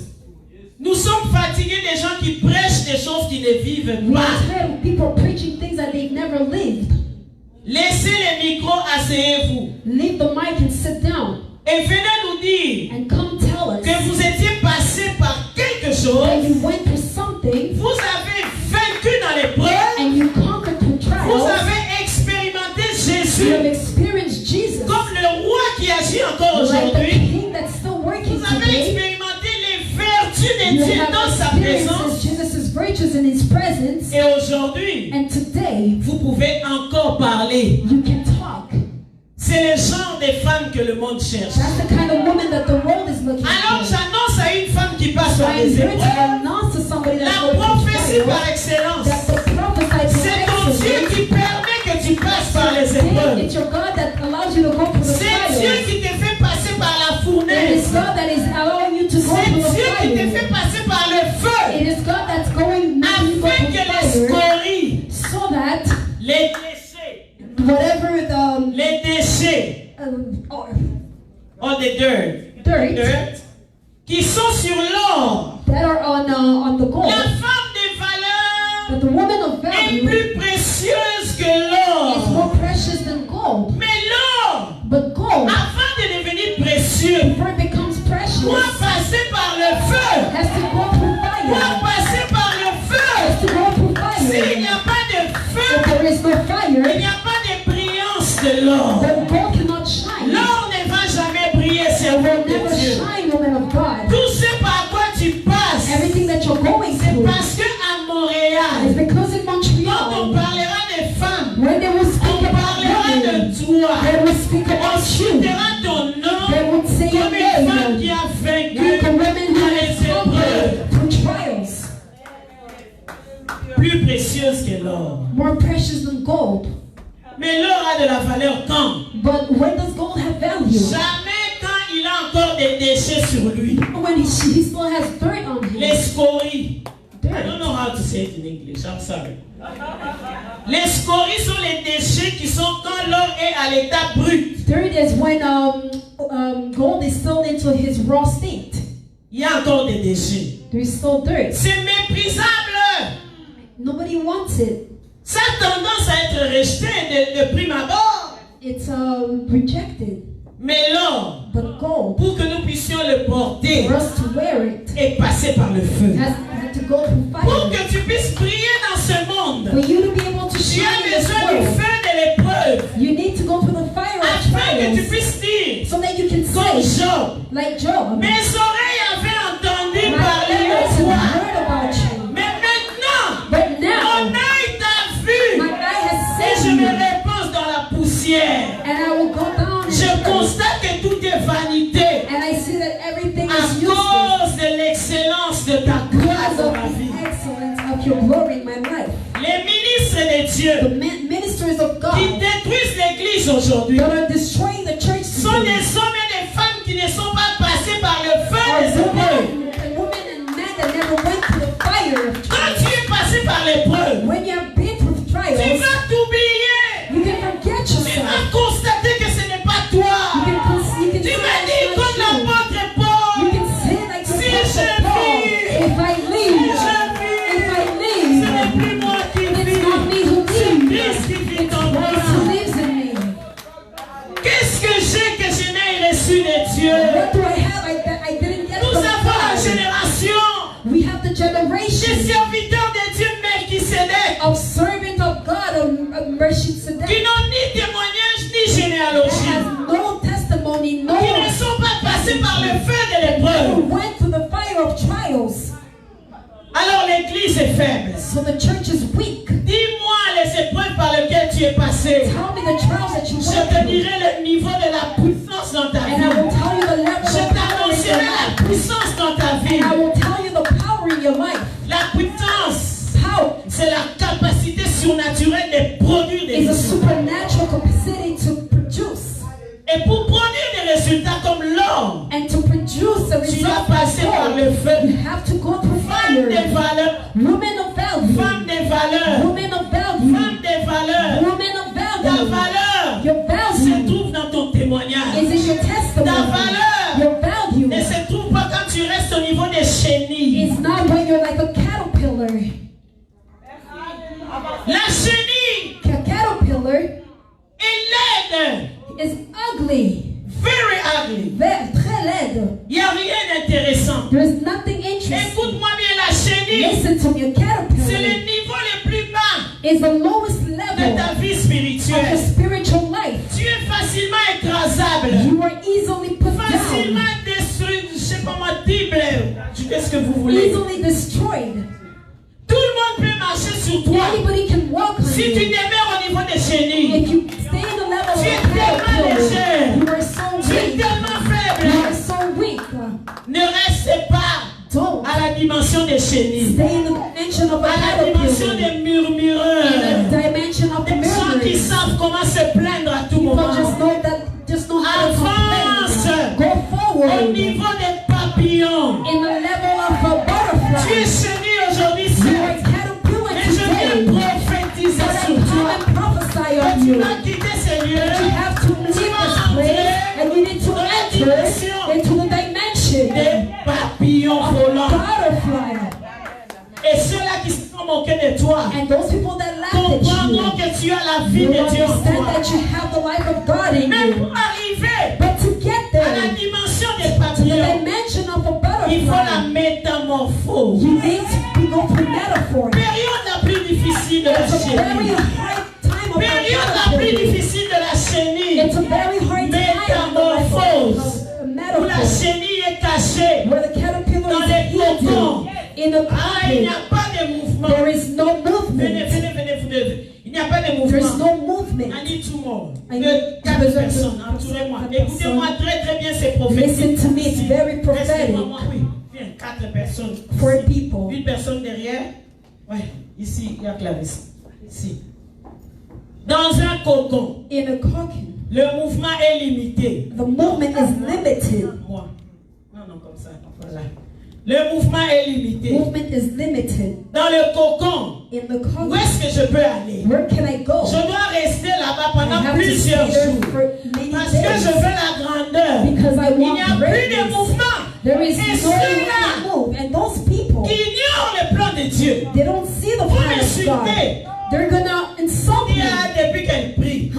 Nous sommes fatigués des gens qui prêchent des choses qu'ils ne vivent We are pas. tired of people preaching things that they've never lived. Laissez les micros, asseyez-vous. Leave the mic and sit down Et venez nous dire and come tell us que vous étiez passé par quelque chose. that you went through something Vous avez vaincu dans l'épreuve. and you conquered through Vous trials. avez expérimenté You have Jésus experienced Jesus comme le roi qui agit encore like the aujourd'hui. king that's still working Vous avez today. expérimenté les vertus de You Dieu have dans sa présence. experienced Jesus' virtues in his presence. Et aujourd'hui, And today, vous pouvez encore parler. you can talk. C'est le genre de femmes que le monde cherche. That's the kind of woman that the world is looking Alors for. j'annonce à une femme qui passe So par I'm des here to épreuves, announce to somebody that's la going through prophétie par trials excellence. that the prophesied C'est ton Dieu excellence. qui permet que tu passes par les It's épreuves. your God that allows you to go through the C'est Dieu trials. qui te fait passer par la It is fournaise. God that is allowing you to go C'est through the Dieu qui te fire. fait passer par le feu. It is God that's going making you go Afin through que les fire scories, so that les déchets, whatever the les déchets, or the dirt, dirt qui sont sur l'or, that are on the gold, la femme de valeur that the woman of est value plus précieuse que is l'or. more precious than gold. Mais l'or, But gold, avant de devenir précieux, before it becomes precious, doit passer par le feu. has to go through Doit fire. passer par le Has feu. to go through S'il n'y fire. a pas de If feu, there is no il fire, n'y a pas de brillance de l'or. then gold cannot shine. L'or ne va jamais briller, It c'est will de never Dieu. shine, woman of God. Tout ce par quoi tu passes, Everything that you're going c'est through parce que à is Montréal, because in quand on Montreal, parlera des femmes, when they will speak on about parlera women, de toi. they will speak On about you. citera ton nom They would say your comme une femme name qui a like a vaincu woman who dans has les épreuves. conquered through trials, Plus précieuse que l'or. more precious than gold. Mais l'or a de la valeur quand? But when does gold have value? Jamais quand il a encore des déchets sur lui. When he still has dirt on him. Les scories. I don't Dirt. know how to say it in English, I'm sorry. Les scories sont les déchets qui sont quand l'or est à l'état brut. Dirt is when gold is still into his raw state. Il y a encore des déchets. There is still dirt. C'est méprisable. Nobody wants it. Ça a tendance à être rejeté de prime abord. It's rejected. Mais l'or, But gold, pour que nous puissions le porter, for us to wear it, est passé par le feu. had to go through Pour fire. que tu puisses briller dans ce monde, For you to be able to tu shine as in this besoin du world, feu de l'épreuve. you need to go through the fire of Afin que tu trials, puisses dire, so that you can comme say, Job, like Job, mes oreilles avaient entendu my parler ears de have toi. heard about you, Mais maintenant, but mon now œil t'a vu. my eye has Et je seen me you, repose dans la poussière. and I will go down in Je the earth, constate que tout est vanité and I see that everything à is useless cause de l'excellence de ta Dieu ministers of qui God détruisent l'église aujourd'hui that are destroying the church sont today des hommes et des femmes qui ne sont pas passés par le feu are des épreuves. women and men that never went through the fire of Quand trials. tu es passé par l'épreuve, When you have been through tu trials, vas t'oublier. you can forget Tu yourself. vas constater que ce n'est pas toi. You can Tu say vas dire it's comme not you. l'apôtre You Paul. can say like the Si Apostle je Paul, vis, if I leave, Ce n'est plus moi qui it's vis. not me who C'est leaves, Christ qui vit en moi. Christ who lives in me. Qu'est-ce que j'ai que je n'ai reçu de Dieu? What do I have I didn't get Nous from avons la God? génération We have the des generation serviteurs de Dieu Melchisédek of servant of God of qui Melchizedek n'ont ni témoignage ni that généalogie, has no testimony, no qui ne sont pas passés par le feu de who l'épreuve. went through the fire of trials. Alors l'église est faible. So the church is weak. Dis-moi les épreuves par lesquelles tu es passé. Tell me the trials that you Je went te through, dirai le niveau de la puissance dans ta and I will vie. tell you the level Je of power in t'annoncerai your la life. puissance dans ta vie. I will tell you the power in your life. La puissance, Power c'est la capacité surnaturelle de produire des is a résultats. supernatural capacity to produce. Et pour produire des résultats comme l'or, And to produce a tu dois result passer par le you feu. have to go through Femme des fire. valeurs, Women of value. femme des valeurs, Women of value. femme des valeurs. Women of Ta value. valeur Your se value trouve dans ton témoignage. is in your Ta testimony. valeur Your value ne se trouve pas quand tu restes au niveau des chenilles. is not when you're like a caterpillar. La chenille A caterpillar est laide, is ugly. very ugly. Très laide. Il n'y a rien d'intéressant. There's nothing interesting. Écoute-moi bien, la chenille, Listen to me. A c'est caterpillar le niveau le plus bas is the lowest de level ta vie of spirituelle. your spiritual life. Tu es facilement écrasable, You are easily put down, facilement détruit, je sais pas moi, qu'est-ce que vous voulez. easily destroyed. Tout le monde peut marcher sur toi. Anybody can walk on Si tu you. demeures au niveau des chenilles, If you stay in the level of tu a es tellement caterpillar, léger, you are so tu es weak. tellement You faible. are so weak. Ne reste pas Don't à la dimension des chenilles, stay in the dimension of a à la dimension caterpillar. des In murmureurs, the dimension of the des gens qui murmurers. savent comment se plaindre à tout People moment. just know how to Avance complain. Go au forward niveau des papillons. in the level of a Tu es butterfly. chenille aujourd'hui, You c'est. are caterpillar Et je viens today. prophétiser But sur I come toi. and prophesy Que on tu you. vas quitter ces You lieux have to leave this place and you need to enter into the dimension des papillons of volants. butterfly. Et ceux-là qui se sont moqués de toi And those people that laugh at comprendront you, que tu as la vie you de Dieu en understand toi. that you have the life of God in Mais you. pour arriver But to get à la there, dimension des to the papillons, dimension of a il faut la butterfly, métamorphose. you need to go through metaphor. Période la plus difficile de la It's a very chenille. hard time of Période la plus caterpillar. difficile de la chenille. It's a very hard time Métamorphose. of a Où la metaphor. chenille est cachée. Where the caterpillar Dans is les cocons. hidden in a Ah, il n'y cocoon. a pas de mouvement. There is no Venez, movement. venez, vous devez. Il n'y a pas de There is mouvement. no movement. I need two more. I De need- 4 j'ai besoin de personnes. 4 Entourez-moi. personnes. Écoutez-moi très bien ces prophéties. Listen to me, it's very prophetic. Laissez-moi, oui. Viens, 4 personnes. 4 people. Une personne derrière. Ouais, ici, il y a Clarisse. Ici. Dans un cocon, In a cocoon, le mouvement est limité. the movement is limited. Moi. Non, comme ça. Voilà. Le mouvement est limité. Movement is limited. Dans le cocon, In the où cocoon, est-ce que je peux aller? where can I go? Je dois rester là-bas I pendant have to stay plusieurs there jours. for many Parce que je days. veux la grandeur. Because I Il n'y a want plus de greatness. mouvement. There is Et no way ceux-là to move. And those people, qui ignorent le plan de Dieu, they don't see the Vous plan of God. m'insultez. They're gonna insult il y me. a depuis qu'elle prie.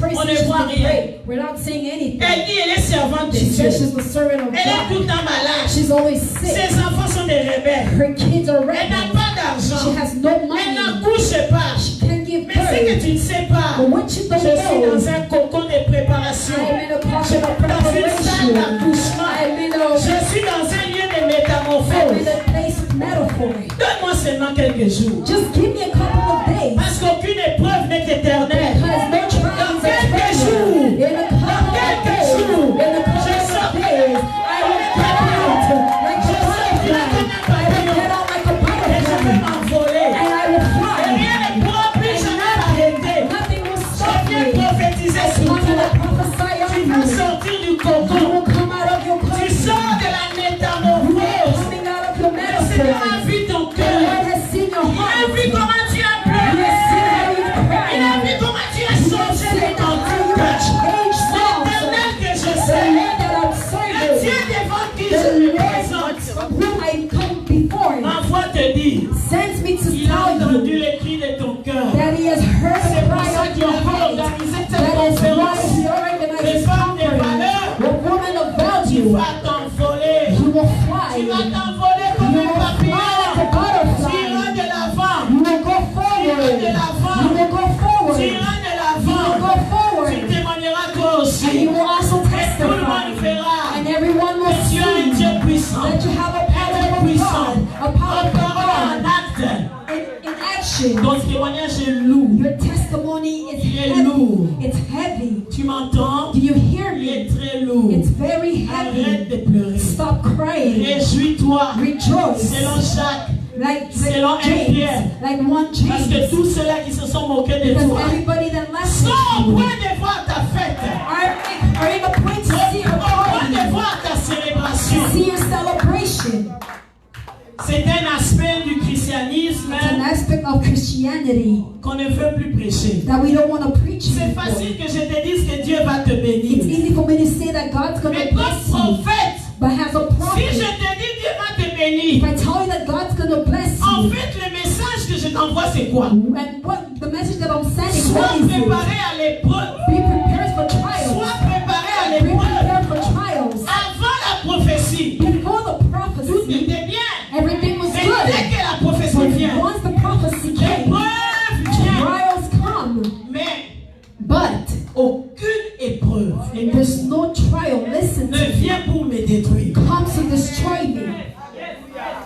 First On ne she's voit gonna rien. pray. We're not saying anything. Elle dit elle est servante de She Dieu. says she's the servant of Elle est tout le God. temps malade. She's always sick. Ses enfants sont des rebelles. Her kids are Elle n'a rebels. pas She d'argent. has no Elle money. n'accouche pas. She can't give Mais ce que birth. tu ne sais pas, But what you je don't suis know, dans un cocon de préparation. I'm in a coffin of Dans une salle preparation. d'accouchement. I'm in Je suis dans un lieu de I'm métamorphose. in a place of metaphor. Donne-moi seulement quelques jours. Just give me a couple of days. Parce qu'aucune épreuve n'est éternelle. Because no trials are quelques eternal. jours. In a couple of quelques days. jours. In a couple Je of sors. days. I will get out like a butterfly. I will get out like a Et je vais butterfly. m'envoler. And I will Et fly. rien ne pourra plus And jamais présente whom I come before, m'envoie te dire, sends me to il a tell entendu you les cris de ton cœur. that he has heard C'est the pour cry ça of qu'il your a heart. organisé cette That is why conférence. he organized Les this femmes de conference. valeur, The woman of tu value, vas t'envoler. you will Tu fly. vas t'envoler comme You un will fly papillon. like a Tu butterfly. iras de l'avant. You will go Tu iras forward. de l'avant. You will go forward. Tu You iras de will l'avant. go Tu forward. témoigneras toi And aussi. you will also Et tout le monde testify. verra And everyone will que tu as un see Dieu puissant. that you have a powerful Puissant. God, a En powerful parole, en God acte. in action. Ton témoignage est lourd. Your testimony is Il est heavy. lourd. It's heavy. Tu m'entends? Do you hear Il est me? très lourd. It's very Arrête heavy. de pleurer. Stop crying. Réjouis-toi. Rejoice. Selon Jacques. Like Selon un James. Pierre. Like one Parce que James. tous ceux-là qui se sont moqués de Because toi everybody that left sont au you point de voir ta fête. are in a point to see Au your point de party, voir ta célébration. to see your celebration. C'est un aspect du christianisme It's an aspect of Christianity qu'on ne veut plus prêcher. that we don't want to preach C'est anymore. facile que je te dise que Dieu va te It's bénir. easy for me to say that God's going Mais to comme bless you, prophète, but as a si je prophet, te dis Dieu va te if bénir, I tell you that God's going to bless en you, fait le message que je t'envoie c'est quoi? and what the message that I'm sending, Sois what is it? préparé à l'épreuve. Be prepared for trials. Sois préparé à Be l'épreuve. prepared for trials. Avant la prophétie, Before the tout prophecy, était bien. everything was Mais good. dès que la prophétie But vient, once the prophecy came, l'épreuve vient. trials come. Mais But aucune épreuve there's no trial, listen ne to me, vient pour me détruire. comes to destroy me.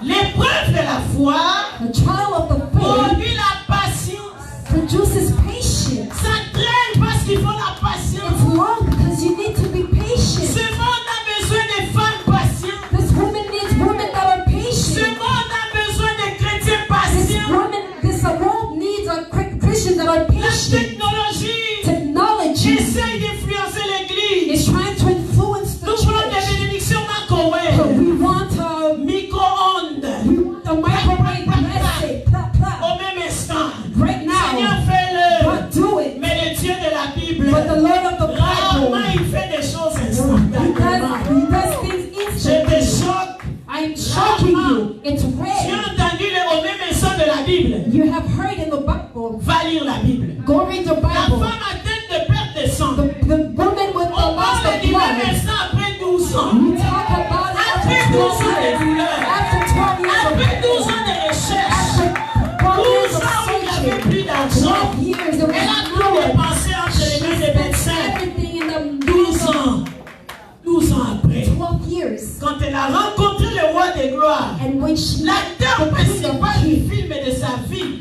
L'épreuve de la foi The trial of the faith produit la patience. produces patience. Ça traîne parce qu'il faut la It's patience. long because you need to be patient. Ce monde a besoin de femmes patientes. This woman needs women that are Ce patient. monde a besoin de chrétiens This patients. world needs a Christians that are La patient. technologie Technology essaye d'influencer l'église. is trying to influence the Nous voulons des church. bénédictions But microwave, we want micro-ondes, a microwave blessing. Plop, plop. au même instant. Right Seigneur, now. fais-le. God, do it. Mais le Dieu de la Bible, But the Lord of the rarement Bible, il fait des choses he instantanément. does things Je te instantly. choque. I'm shocking you. It's Tu rare. as entendu au même instant de la Bible. You have heard in the Bible. Va lire la Bible. Go read the La Bible. femme atteinte de perte de sang. The woman with the On loss parle of du même blood. instant après 12 ans. We talk about it Après 12 ans de douleur. after 12 years of Après 12 ans de recherche. after 12 years 12 of ans où il n'y avait searching. plus d'argent. 12 years there Elle a was tout no dépensé entre les mains des médecins. everything in the 12 ans. 12 ans après. 12 years. Quand elle a rencontré le roi des gloires. And when she L'acteur the prince of principal du peace, film et de sa vie.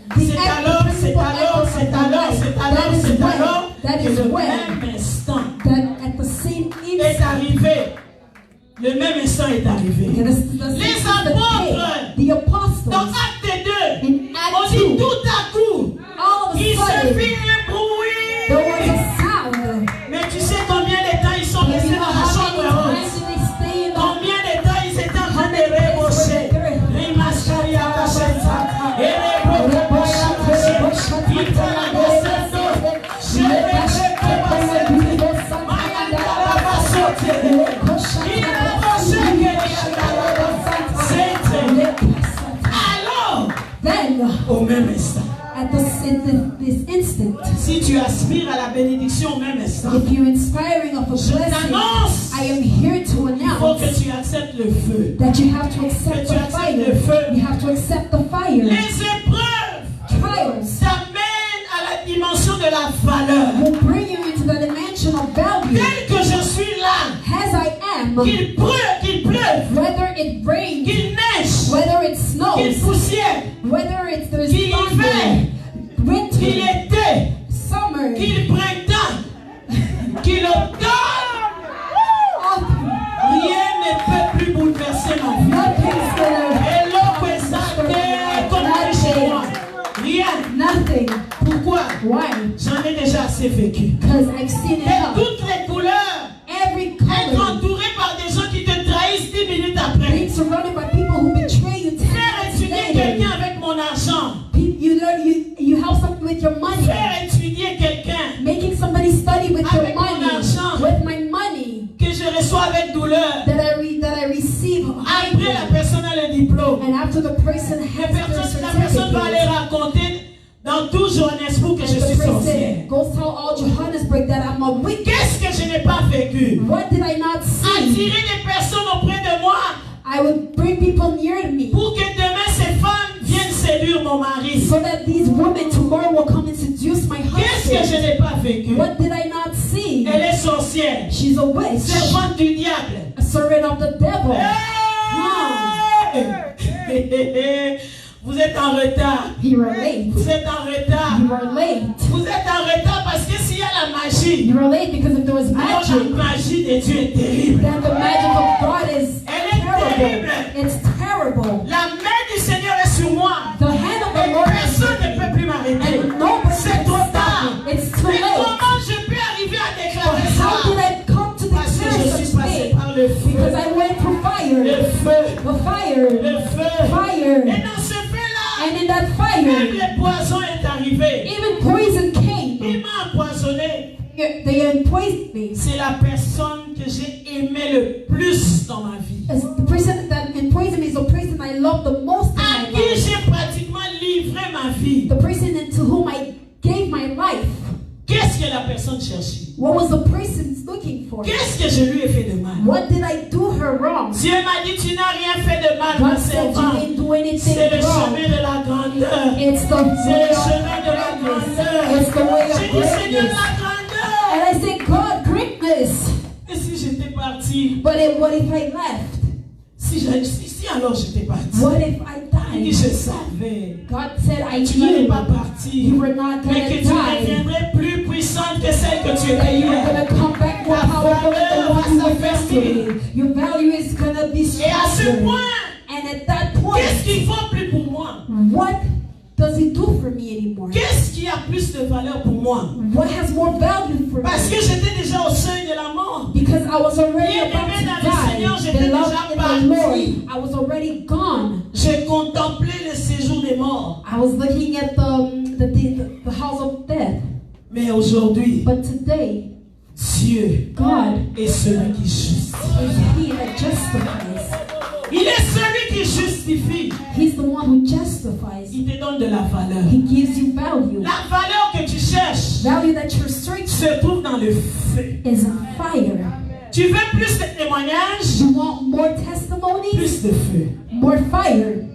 the C'est alors, c'est alors, c'est alors, c'est alors, c'est alors that que is le when même instant that at the same est instant arrivé. Le même instant est arrivé. Les apôtres. the Dans apostles Acte 2, in on Act dit 2, tout à coup, all of il a se sudden fit un there was bruit. a sound. Mais tu sais combien de temps ils sont But you restés know dans la how chambre many haute? times did they stay in the Combien de temps ils étaient en train de rebosser? Rimascaria Cachenza, alors, Then, au même instant, at this instant, si tu aspires à la bénédiction au même instant, if you're inspiring of a je blessing, t'annonce, I am here to il faut announce que tu acceptes le feu. that you have to accept Que tu the acceptes le feu. fire. You have to accept the fire. Les épreuves Trials t'amènent à la dimension de la valeur. will bring you into the dimension of value. Tel que je suis là, As I am, qu'il pleuve, whether it rains, qu'il neige, whether it qu'il snows, poussière, whether it's there's qu'il thunder, hiver, qu'il winter, été, summer, qu'il printemps, qu'il automne, autumn, rien ne peut plus bouleverser ma vie. nothing's gonna, Et l'eau exaltée comme chez moi. Rien. nothing. Pourquoi? Why? J'en ai déjà assez vécu. Because I've seen it Et happen. toutes les couleurs, Every être color entouré par des gens qui te trahissent 10 minutes après. being surrounded by people who betray you 10 Faire minutes étudier later. quelqu'un avec mon argent. You learn, you help something with your money. Faire étudier quelqu'un Making somebody study with your Avec mon money. argent. With my money que je reçois avec douleur. that I receive Après, la personne a le diplôme. And after the person has their La personne va aller certificate, raconter dans tout Johannesburg que and je the suis person sorcière. goes tell all Johannesburg that I'm a witch. Qu'est-ce que je n'ai pas vécu? What did I not see? Attirer des personnes auprès de moi I would bring people near to me pour que demain ces femmes viennent séduire mon mari. so that these women tomorrow will come and seduce my Qu'est-ce que je husband. n'ai pas vécu? What did I not see? Elle est sorcière, She's a witch, servante du diable. a servant of the devil. Hey! Vous êtes en retard. You are late. Vous êtes en retard. You are late. Vous êtes en retard parce que s'il y a la magie, You are late because if there was alors la magic, magie de Dieu est terrible. then the magic of God is Elle est terrible. terrible. It's terrible. La main du Seigneur est sur moi. The hand of the Et Lord is personne ne peut plus m'arrêter. and nobody C'est can trop stop tard. me. It's too Mais late. comment je peux arriver à But déclarer how did ça? I come to Parce que declare je such suis passé thing? par le Because feu. I went through Le fire. feu. The fire. Le feu. Et Fire. dans ce feu-là, And in that même fire, le poison est arrivé. even poison came. Il m'a empoisonné. They poisoned me. C'est la personne que j'ai aimé le plus dans ma vie. As the person that poisoned me is the person I love the most in À my qui life. j'ai pratiquement livré ma vie. The person to whom I gave my life. Qu'est-ce que la personne cherchait? What was the person looking for? Qu'est-ce que je lui ai fait de mal? What did I do her wrong? Dieu m'a dit, tu n'as rien fait de mal, ma God said you servante. didn't do anything C'est le wrong. chemin de la grandeur. It's the C'est way le of chemin de la grandeur. It's the way J'ai of dit, Seigneur, greatness. la grandeur. And I say, God, greatness. Et si j'étais parti? But what if I left? Si alors j'étais parti. What if I Il dit, died? je savais. God said, I Tu n'allais knew pas partir. you were not Mais going que to tu die. deviendrais plus puissante que celle que tu That étais you were hier. going to come back more powerful than the one you were yesterday. Your value is going to be Et à ce stronger. point, And at that point, qu'est-ce qu'il faut plus pour moi? what does it do for me anymore? Qu'est-ce qui a plus de valeur pour moi? What has more value for Parce me? que j'étais déjà au seuil de la mort. Because I was already Bien about aimé to dans le Seigneur, die. j'étais Beloved déjà in parti. the Lord, I was already gone. J'ai contemplé le séjour des morts. I was looking at the house of death. Mais aujourd'hui, But today, Dieu God est celui qui justifie. is He that justifies. Il est celui qui justifie. He's the one who justifies. Il te donne de la valeur. He gives you value. La valeur que tu cherches Value that you're searching se trouve dans le feu. is a fire. Tu veux plus de témoignages? You want more testimonies? Plus de feu. More fire.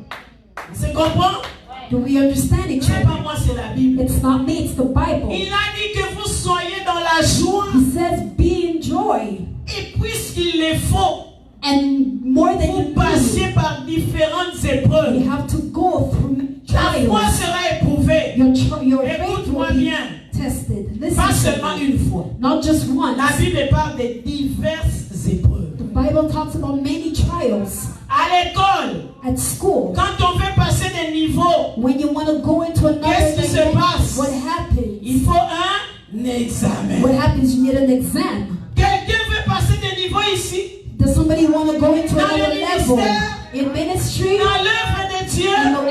Tu comprends? Do we understand each C'est other? pas moi, c'est la Bible. It's not me, it's the Bible. Il a dit que vous soyez dans la joie. He says, be in joy. Et puisqu'il le faut, And more than vous you passez par différentes épreuves. you have to go through La foi trials. sera éprouvée. Your faith Écoute-moi will be bien. tested. Pas Listen to seulement me. une fois. Not just once. La Bible parle de diverses épreuves. The Bible talks about many trials À l'école, at school. quand on veut passer des niveaux, When you want to go into another Qu'est-ce qui se dimension, passe? what happens? il faut un examen. What happens? You need an exam. Quelqu'un veut passer des niveaux ici, Does somebody want to go into Dans le another level? ministère, In ministry, dans l'œuvre de Dieu, in the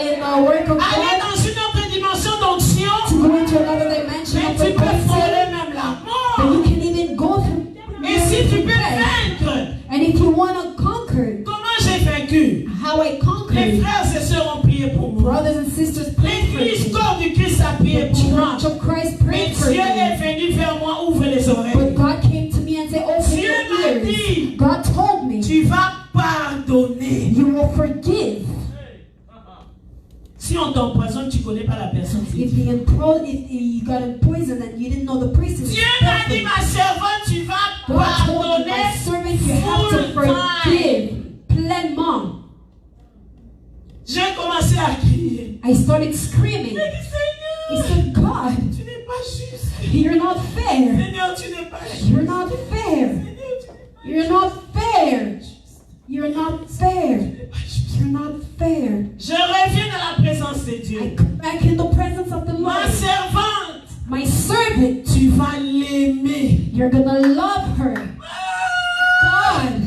work of aller God, dans une autre dimension d'onction, to go into another dimension mais of tu the peux blessing, frôler même la but you mort. can even go through. Et si tu peux death. vaincre, And if you want to conquer, comment j'ai vaincu? how I Les conquered, frères et sœurs ont prié pour moi. brothers and sisters, pray for L'église me. corps du Christ a prié The pour moi. Church of Christ Mais prayed for Dieu est me. venu vers moi, ouvre les But oreilles. God came to me and said, open Dieu your m'a ears. dit, God told me, tu vas pardonner. you will forgive. Si on t'empoisonne, tu connais pas la personne. If you got poisoned and you didn't know the person. Dieu m'a dit, ma servante, tu vas God told me, pardonner my servant, you have to full time. forgive pleinement. J'ai commencé à crier. I started screaming. J'ai dit, I Seigneur, said, God, tu n'es pas juste. you're not fair. Seigneur, tu n'es pas juste. You're not fair. Seigneur, tu n'es pas You're not fair. You're not fair. juste. You're not fair. Je reviens dans la présence de I Dieu. come back in the presence of the Ma Lord. servante, My servant, tu vas l'aimer. you're gonna love her. Ah! God,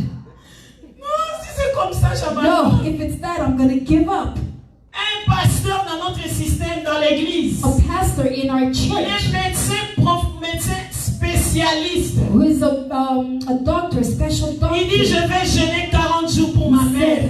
Non, si c'est comme ça, no, j'abandonne. if it's that, I'm gonna give up. Un pasteur dans notre système, dans l'église, A pastor in our il est church médecin spécialiste. who is a doctor, a special doctor, Il dit, je vais jeûner 40 jours pour ma mère.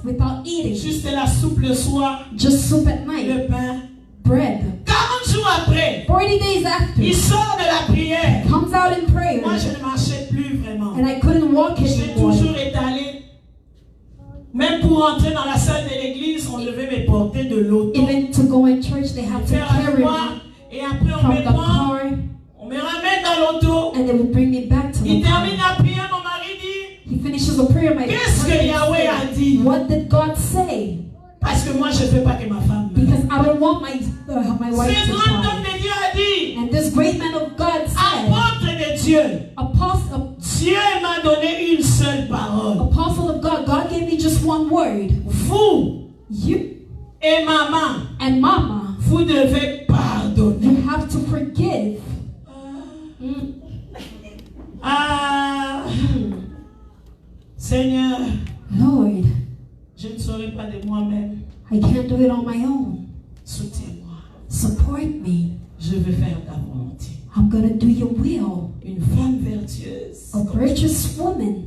without eating. Juste la soupe le soir, Just soup at night. le pain. Bread. 40 jours après, 40 days after, il sort de la prière. comes out in prayer. Moi, je ne marchais plus vraiment. And I couldn't walk J'étais anymore. toujours étalé. Même pour entrer dans la salle de l'église, on devait me porter de l'auto. Even to go in church, they had to Faire avec carry moi. me Et après, on from me the prend. car, On me ramène dans l'auto. and they would bring me back to the Il car. termine la prière. Mon mari dit, He finishes the prayer. My qu'est-ce que husband Yahweh a said, dit? what did God say? Parce que moi, je ne veux pas que ma femme meure. Because I don't want my wife Ce to grand homme die. de Dieu a dit, And this great man of God said, apôtre de Dieu, Apostle Dieu m'a donné une seule parole. of God, God gave me just one word. Vous You et maman, and Mama, vous devez pardonner. you have to forgive. Mm. Ah, Seigneur, Lord, je ne saurais pas de moi-même. I can't do it on my own. Soutiens-moi. Support me. Je veux faire ta volonté. I'm gonna do your will. Une femme vertueuse A virtuous woman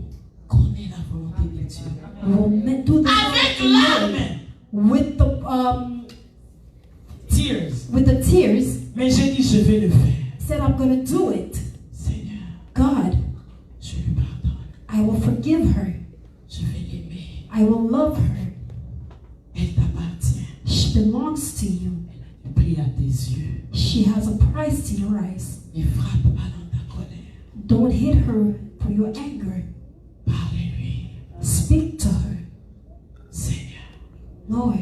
connaît la volonté de Dieu. will do the Avec will of the Lord. larmes, tears. with the tears. Mais j'ai dit, je vais le faire. Said I'm gonna do it. Seigneur, God, je lui pardonne. I will forgive her. Je vais l'aimer. I will love her. Elle t'appartient. She belongs to you. Prie à tes yeux. She has a price to your eyes. Ne frappe pas dans ta colère. Don't hit her for your anger. Parle-lui. Speak to her. Seigneur, Lord,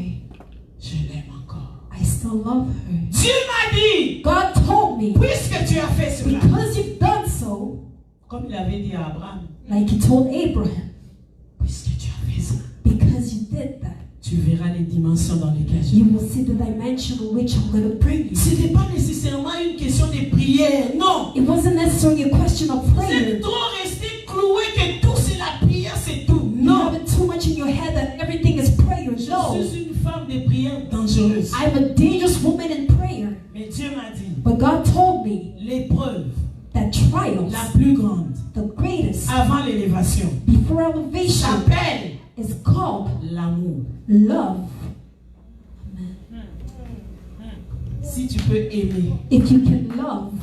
je l'aime encore. I still love her. Dieu m'a dit, God told me, puisque tu as fait cela, because you've done so, comme il avait dit à Abraham, like he told Abraham, puisque tu as fait ça, because you did that, tu verras les dimensions dans lesquelles je you will see the dimension in which I'm going to bring you. Ce n'est pas nécessairement une question de prière, non. It wasn't necessarily a question of Vous prayer. êtes trop resté cloué que tout c'est la prière, c'est tout. You Non. have it too much in your head that everything is prayer. Je No. suis une femme de prière dangereuse. I'm a dangerous woman in prayer. Mais Dieu m'a dit, But God told me l'épreuve that trials, la plus grande the greatest, avant l'élévation, before elevation, s'appelle is called l'amour. love. Si tu peux aimer If you can love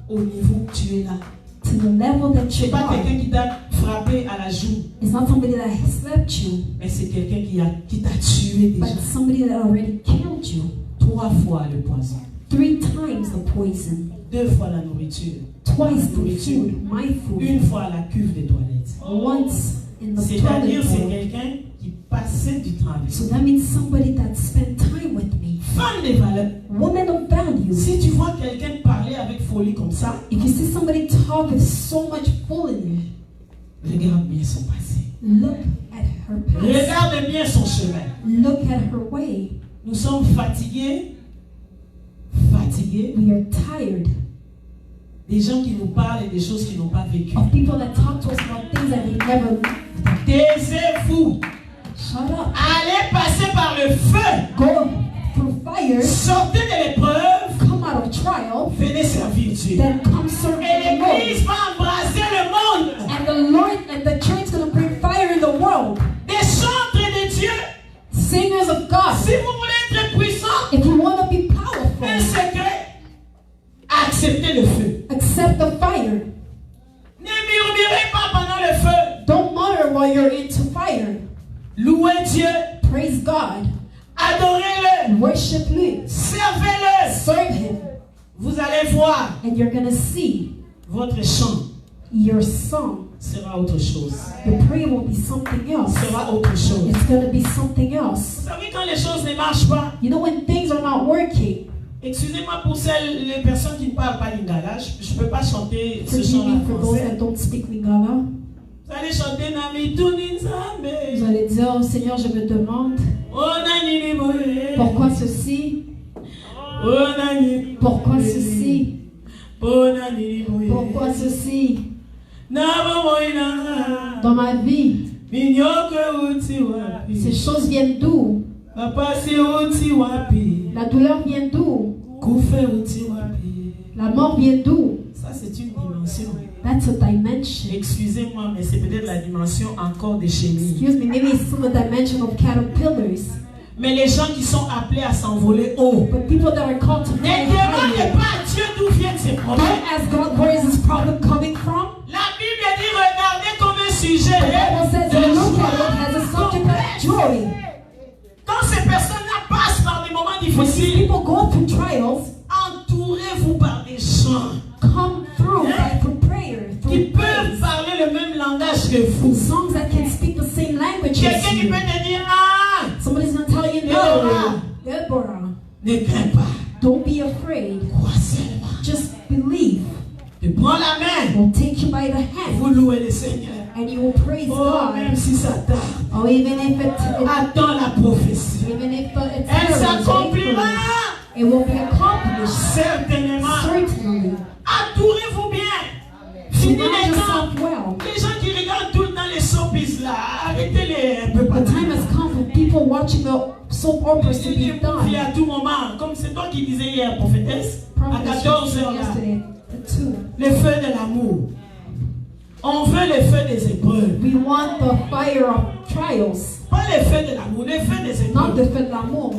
au niveau où tu es là, to the level that c'est you pas are, quelqu'un qui t'a frappé à la joue, it's not somebody that has slapped you, mais c'est quelqu'un qui t'a tué but déjà. somebody that already killed you. 3 fois le poison, 3 times the poison, 2 fois la nourriture, twice the food, my food, 1 fois la cuve des toilettes. once in the C'est-à-dire, toilet c'est bowl. quelqu'un qui passait du temps avec So toi. that means somebody that spent time with me. Femme de valeur. Woman of value. Si tu vois quelqu'un parler avec folie comme ça, If you see somebody talk with so much foolishness, regarde bien son passé. look at her past. Regarde bien son chemin. Look at her way. Nous sommes fatigués. Fatigués. We are tired Des gens qui nous parlent et des choses qu'ils n'ont pas vécues. of people that talk to us about things that we never lived. Taisez-vous. Shut up. Allez passer par le feu. Go through fire. Sortez de l'épreuve. Come out of trial. Venez servir Dieu. Then come serve Et the Lord. l'église va embrasser le monde. And the Lord and the church is going to bring fire in the world. Des chantres de Dieu. Singers of God. Si vous voulez être puissant, If you want to be un powerful, secret, acceptez le feu. accept the fire. Ne murmurez pas pendant le feu. Don't mutter while you're into fire. Louez Dieu. Praise God. Adorez-le. Worship Him. Servez-le. Serve Him. Vous allez voir, And you're going to see votre chant your song. sera autre chose. Your prayer will be something else. Sera autre chose. It's going to be something else. Vous savez, quand les choses ne marchent pas, You know, when things are not working, excusez-moi pour les personnes qui ne parlent pas lingala, je ne peux pas chanter ce forgive chant-là me for those français. that don't speak Lingala. Vous allez chanter Nami Tuni Nzambe. Vous allez dire, oh Seigneur, je me demande Oh Nani Liboye. pourquoi ceci, Oh Nani. pourquoi ceci, Oh Nani Liboye. pourquoi ceci. Nabo Moïna. Dans ma vie, Minyoke uti wapi. ces choses viennent d'où? Papa si uti wapi. La douleur vient d'où? Koufe uti wapi. La mort vient d'où? Ça c'est une dimension. That's That's a dimension. Excusez-moi, mais c'est peut-être la dimension encore des chenilles. Excuse me, maybe it's still a dimension of caterpillars. Mais les gens qui sont appelés à s'envoler haut, But people that are called to ne fly demandez higher, pas à Dieu d'où viennent ces problèmes. don't ask God where is this problem coming from. La Bible dit regardez comme un sujet The Bible says de look at joie. it as a subject of joy. Quand ces personnes-là passent par des moments When these difficiles, people go through trials, entourez-vous par des gens come through through prayer, qui through peuvent praise. parler le même langage que vous. Songs that can speak the same language as Quelqu'un qui you. peut te dire, ah, Somebody's gonna tell you, Deborah. no, Deborah, ne crains pas, don't be afraid. crois seulement. Just believe. Tu prends la main, We'll take you by the hand vous louez le Seigneur. and you will praise Oh, même God. si ça tarde, Or even if attends la prophétie. it's Elle very s'accomplira it will be accomplished. certainement. Certainly. Entourez-vous bien. Fini Surround les temps. yourself well. Les gens qui regardent tout le temps les soapies là, arrêtez-les un peu The pas. time has come for people watching the soap operas to be Puis done. à tout moment, comme c'est toi qui disais hier, prophétesse, à Prophetess 14h said là, yesterday, the two. le feu de l'amour. On veut le feu des épreuves. We want the fire of trials, Pas le feu de l'amour, le feu des not the épreuves. feu de l'amour.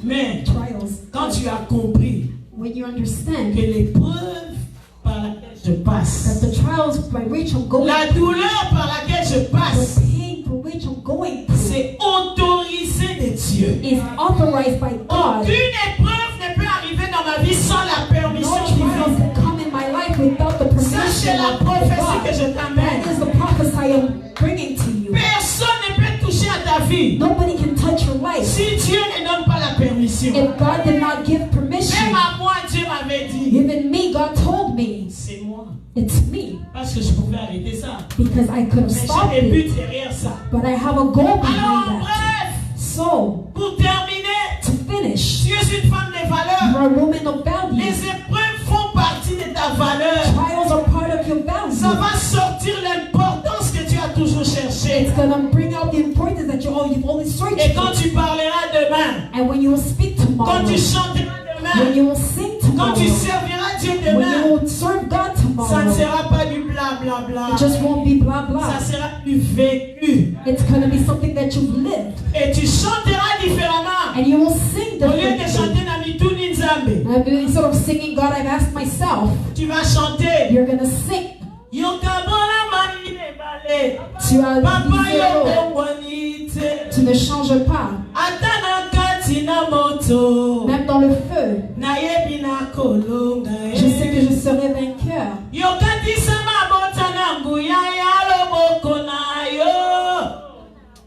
Mais Trials. quand tu as compris When you understand que l'épreuve par laquelle je that passe, the trials by which I'm going la douleur par laquelle je the passe, pain for which I'm going through c'est autorisé de Dieu. is authorized by God. Aucune épreuve ne peut arriver dans ma vie sans la No permission trials divine. can come in my life without the Ça, c'est permission la of prophétie que God. je t'amène. That is the prophecy I am bringing to you. Personne ne peut toucher à ta vie Nobody can touch your life si Dieu ne donne pas la permission. if God did not give Même permission. à moi, Dieu m'avait dit, Even me, God told me, c'est moi. it's me, Parce que je pouvais arrêter ça. because I could have Mais stopped j'ai des it, buts derrière ça. but I have a goal Alors, behind en that. bref, So, pour terminer, to finish, tu es une femme de valeur. you're a woman of value. Les épreuves font partie de ta valeur. Trials are part of your Ça value. va sortir l'importance que tu as toujours cherchée. It's gonna bring out the importance that you've always searched Et quand for. tu parleras demain, And when you will speak tomorrow, quand tu chanteras when demain, you will sing quand tomorrow, tu serviras Dieu when you demain, will serve God ça ne tomorrow, sera pas du bla bla bla. it just won't be blah Ça blah. sera du vécu. It's gonna be something that you've lived, Et tu chanteras différemment. and you will sing Au lieu de differently. chanter Namituni Nzambe, Instead of singing God, I've asked myself, tu vas chanter. you're gonna sing. Yokabola mani bale. Tu as Papa dit zéro. yokongwanite. Tu ne changes pas, Atana kati na moto. même dans le feu. Nayebi na kolonga. Je sais que je serai vainqueur. Yokati sama bota na nguya ya loboko na yo.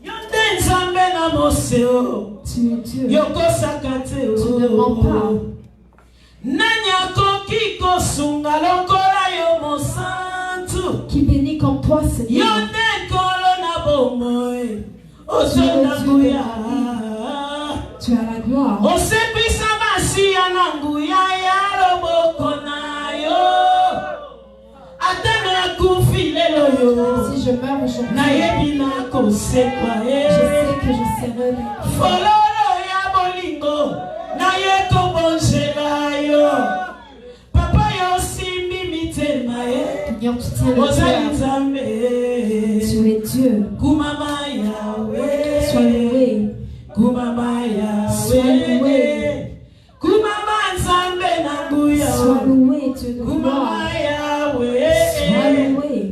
Yonde nzambe na moseo. Tu es Dieu. Yoko sakate o. Tu ne mens pas. Nanyako kiko sunga lokola yo mosantu. Qui bénit comme toi, Seigneur. Yonde kolo na bomoe. Osona nguya. Tu as la gloire. Osepisa masiya na nguya ya loboko na yo. Atana kufi lelo yo. Si je meurs aujourd'hui, Nayebi na kosekwa je sais que je serai vainqueur. Fololo ya bolingo nayeko bonjela yo. Papa yo simbi mitema ye. Seigneur, tu tiens le Ozali cœur. nzambe. Tu es Dieu. Kumama yawe. Sois loué. Kumama Sois loué. yawe. Kumama nzambe na nguya. Sois loué, Dieu de Kumama gloire. yawe. Sois loué.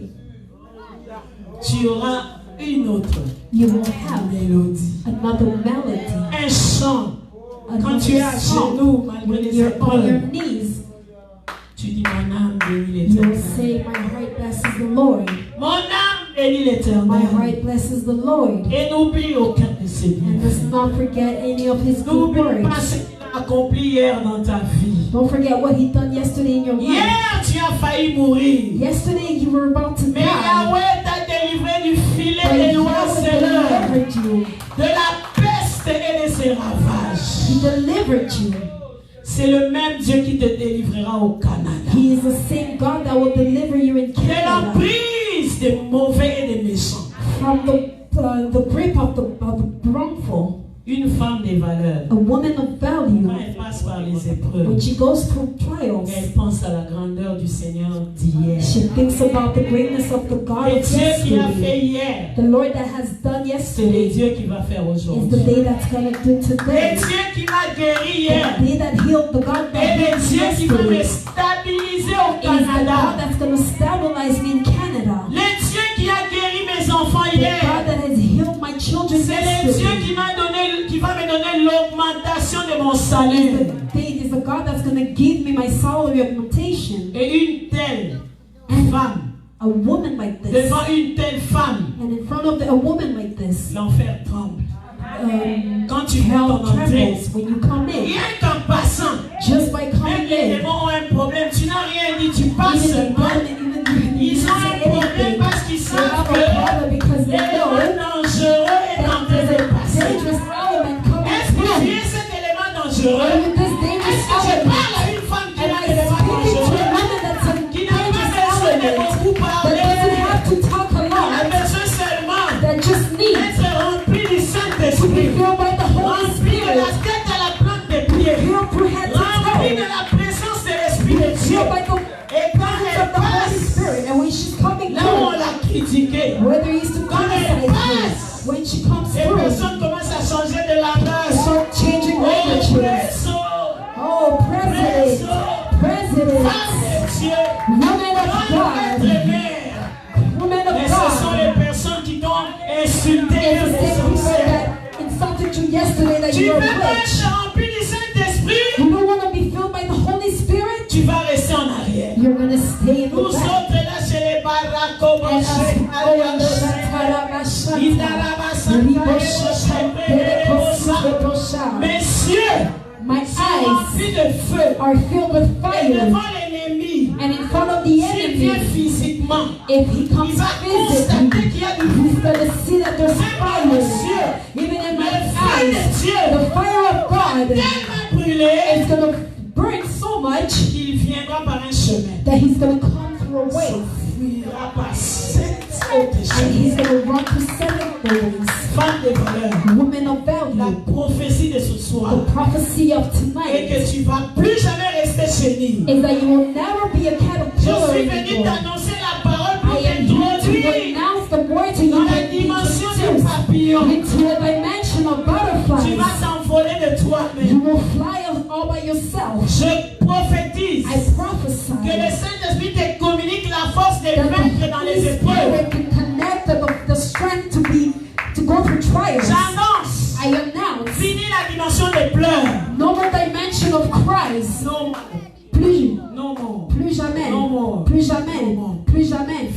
Tu auras une autre You will have mélodie. another melody. Un chant. Quand Another tu es à song. genoux, malgré When les you're on your épreuves, knees, tu dis mon âme bénit you will l'éternel. say, my heart blesses the Lord. Mon âme bénit My l'éternel. heart blesses the Lord. Et n'oublie aucun de ses And does bienfaits. not forget any of his good N'oublie pas works. ce qu'il a accompli hier dans ta vie. Don't forget what he done yesterday in your life. Hier, tu as failli mourir. Yesterday you were about to Mais die. Yahweh t'a délivré du But filet des Yahweh noirceleurs, delivered you. de la peste et de ses ravages. He delivered you. C'est le même Dieu qui te délivrera au Canada. He is the same God that will deliver you in De Canada l'emprise des mauvais et des méchants. from the grip of the wrongful. Une femme des valeurs. A woman of value. Quand elle passe par les épreuves, When she goes through trials, elle pense à la grandeur du Seigneur d'hier. she thinks about the greatness of the God Le of Dieu qui a fait yesterday. hier, The Lord that has done c'est le yesterday Dieu qui va faire is the aujourd'hui. day that's going to do Le today. Dieu qui m'a guéri hier, The day that healed the God that et le healed Dieu qui va me yesterday stabiliser au is the God Canada. that's going to stabilize me in Canada. Le Dieu qui a guéri mes enfants The hier, God that has healed my children c'est le Dieu yesterday qui va me donner l'augmentation de mon salaire. is the God that's going to give me my salary augmentation. Et une telle femme, A woman like this, devant une telle femme, and in front of a woman like this, l'enfer tremble. Quand tu hell montes en entrée, trembles when you come in. rien qu'en passant, Just by même coming les in, démons ont un problème, tu n'as rien dit, tu passes even the seulement. government, even the Ils ont un problème parce qu'ils they savent have que a problem because they l'élément know dangereux est en that train there's de a passer. dangerous element coming Est-ce que tu through. es cet élément dangereux? And with this dangerous Est-ce que je element, parle à une femme qui and est I un élément speak to a dangereux, woman that's a qui n'a pas dangerous besoin de element, beaucoup that parler, doesn't have to talk a qui a lot, besoin seulement that just needs d'être rempli du to be Saint-Esprit, filled by the Holy rempli de la Spirit, tête à la plante des pieds, filled through head to rempli de toe, la présence de l'Esprit de Dieu. filled by the Et quand presence elle of the Holy passe, Spirit. And when she's coming là où on through, l'a critiqué, whether he used to Quand elle criticize passe, her, when she comes les through, personnes commencent à changer de langage. start changing Oh, languages. presso, Oh, president, femme president, de Dieu, woman of grand God, maître mère. woman Mais of ce sont God. les personnes qui t'ont insulté It's the les same people sorcières. that insulted you yesterday that Tu you're veux a pas witch. être rempli du Saint-Esprit, You don't want to be filled by the Holy Spirit. tu vas rester en arrière. You're going to stay in Nous the back. autres là chez les And us go in the Shatarabashanta, Mes yeux my sont eyes remplis de feu. are filled with Et fire. devant l'ennemi, And in front of the s'il vient enemy, physiquement, if he il comes va physically, constater qu'il y a du he's feu. going to see that there's Même dans mes fire. yeux, Even in my le feu eyes, de Dieu the fire of God tellement brûlé is going to burn so much qu'il viendra par un chemin. that he's going to come through a way. Fuira par sept autres And he's chemins. going to run through 7 ways. Femme de valeur, Woman of la value, prophétie de ce soir the prophecy of est tonight que tu vas plus jamais rester chenille. is that you will never be a Je caterpillar suis venu anymore. t'annoncer la parole pour I am here to t'introduire announce the word to dans you la that dimension du introduce papillon. into a dimension of Tu vas butterflies. t'envoler de You toi-même. will fly all by yourself. Je prophétise I prophesy que le Saint-Esprit te communique la force de that vaincre dans the les Holy épreuves. Spirit can connect the strength to go through trials. J'annonce, I announce fini la dimension des pleurs. no more dimension of cries. Non more, Plus, non more. plus jamais, No more. plus jamais, No more. plus jamais.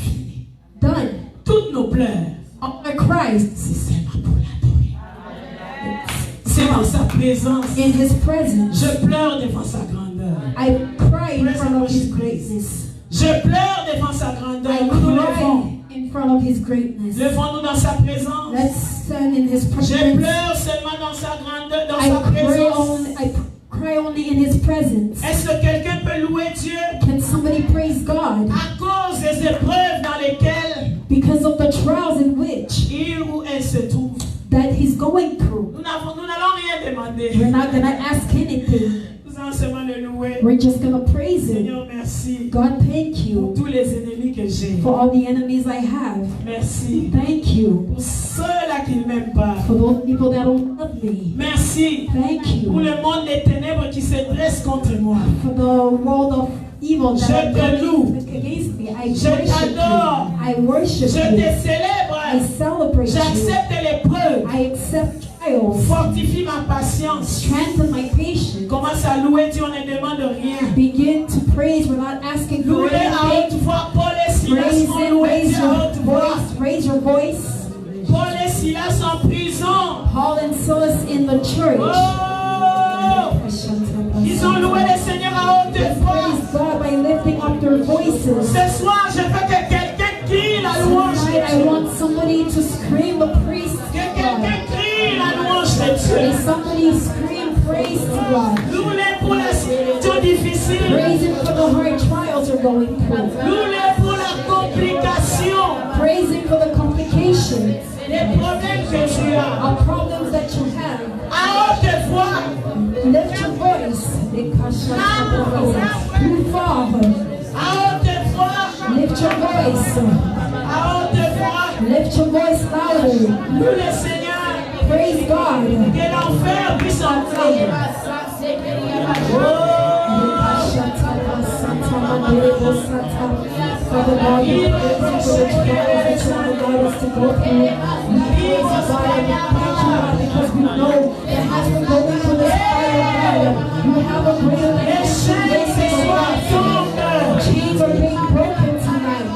Done. Toutes nos pleurs, All my cries c'est seulement pour l'adorer. C'est dans sa présence. in His presence. Je pleure devant sa grandeur. I cry in front of His greatness. Je pleure devant sa grandeur. I Nous nous levons. cry in front of His greatness. Levons-nous dans sa présence. Let's stand in His Je presence. pleure seulement dans sa grandeur, dans I sa cry présence. cry only in His presence. Est-ce que quelqu'un peut louer Dieu Can somebody praise God à cause des épreuves dans lesquelles because of the trials in which il ou elle se trouve? that He's going through? Nous n'allons rien demander. We're not gonna ask anything. Nous allons seulement le louer. We're just gonna praise Him. Seigneur, merci God, thank pour you tous les ennemis que j'ai. for all the enemies I have. Merci Thank you pour ceux-là qui ne m'aiment pas. for those people that don't love me. Merci Thank pour you le monde des ténèbres qui se dresse contre moi. for the world of evil that Je are te loue. coming against me. I Je worship t'adore. you. I worship Je you. te I célèbre. celebrate you. J'accepte l'épreuve. I accept trials. Fortifie ma patience. Strengthen my patience. Commence à louer Dieu, on ne demande rien. Begin to praise without asking for Louez à haute anything. voix. Paul et Silas Praise ont Him, loué raise Dieu à your haute voix. voice, raise your voice. Paul et Silas en prison. Paul and Silas in the church. Oh! Ils ont loué le Seigneur à haute Let's voix. praise God by lifting up their voices. Ce soir, je veux que quelqu'un crie la louange Tonight, I de Dieu. want somebody to scream the praise to Que quelqu'un God. crie la louange de May Dieu. somebody scream praise to God. Louez pour la situation difficile. Praise Him for the hard trials you're going through. Louez pour la complication. Praise Him for the complications, Les problèmes que tu as. or problems that you have. Pour le Seigneur. Praise God. Que l'enfer puisse entendre. Father God, we praise you for the trials that you have allowed us to go through. We praise you, God, and we thank you, God, because we know that as we're going through this fire, God, you have a greater than chains are being broken tonight.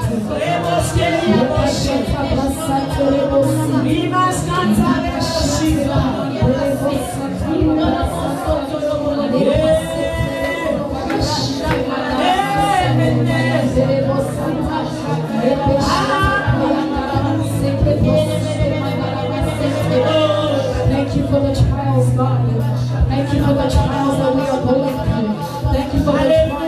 Thank you for the trials, God. Thank you for the trials that we are going through. Thank you for the trials.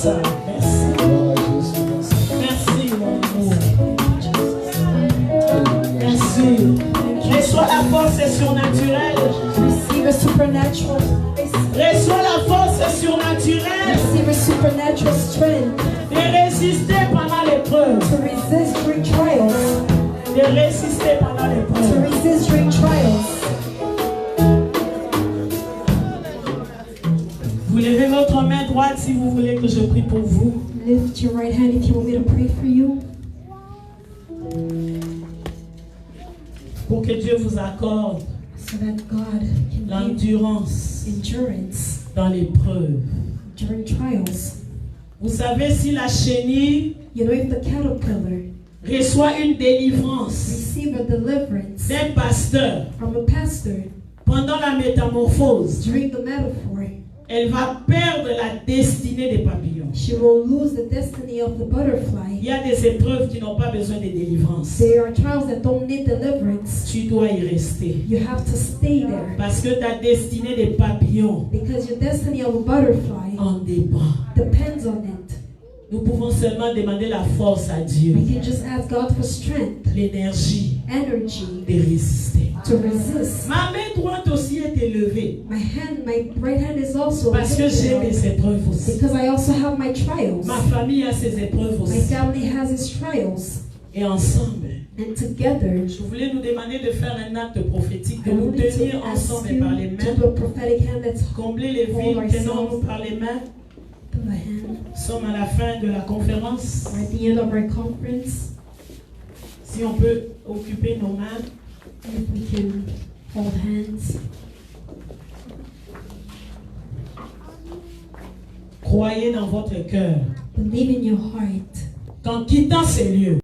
ça. Merci. Merci, mon amour. Merci. Reçois la force surnaturelle. Receive a supernatural grace. Reçois la force surnaturelle Receive a supernatural strength de résister pendant l'épreuve. to resist during trials. De résister pendant To l'épreuve. resist during trials. Vous levez votre main droite si vous voulez que je prie pour vous. Lift your right hand if you want me to pray for you. Pour que Dieu vous accorde So that God can give l'endurance endurance dans l'épreuve. during trials. Vous savez, si la chenille You know, if the caterpillar reçoit une délivrance receive a deliverance d'un pasteur from a pastor pendant la métamorphose, during the metaphor, elle va perdre la destinée des papillons. she will lose the destiny of the Il butterfly. y a des épreuves qui n'ont pas besoin de délivrance. There are trials that don't need deliverance. Tu dois y rester. You have to stay there Parce que ta destinée des papillons because your destiny of a butterfly en dépend. depends on it. Nous pouvons seulement demander la force à Dieu, We can just ask God for strength, l'énergie energy de résister. to resist. Ma main droite aussi est élevée My right hand is also parce que j'ai lifted mes épreuves aussi. because I also have my trials. Ma famille a ses épreuves My aussi. family has its trials, Et ensemble, and together, je voulais nous demander de faire un acte prophétique, de I nous wanted tenir to ask ensemble you par les to mains, do a prophetic hand. Let's combler les vides, tenons-nous par les mains. do a hand. Nous sommes à la fin de la conférence. We're at the end of our conference. Si on peut occuper nos mains. If we can hold hands. Croyez dans votre cœur Believe in your heart. qu'en quittant ces lieux,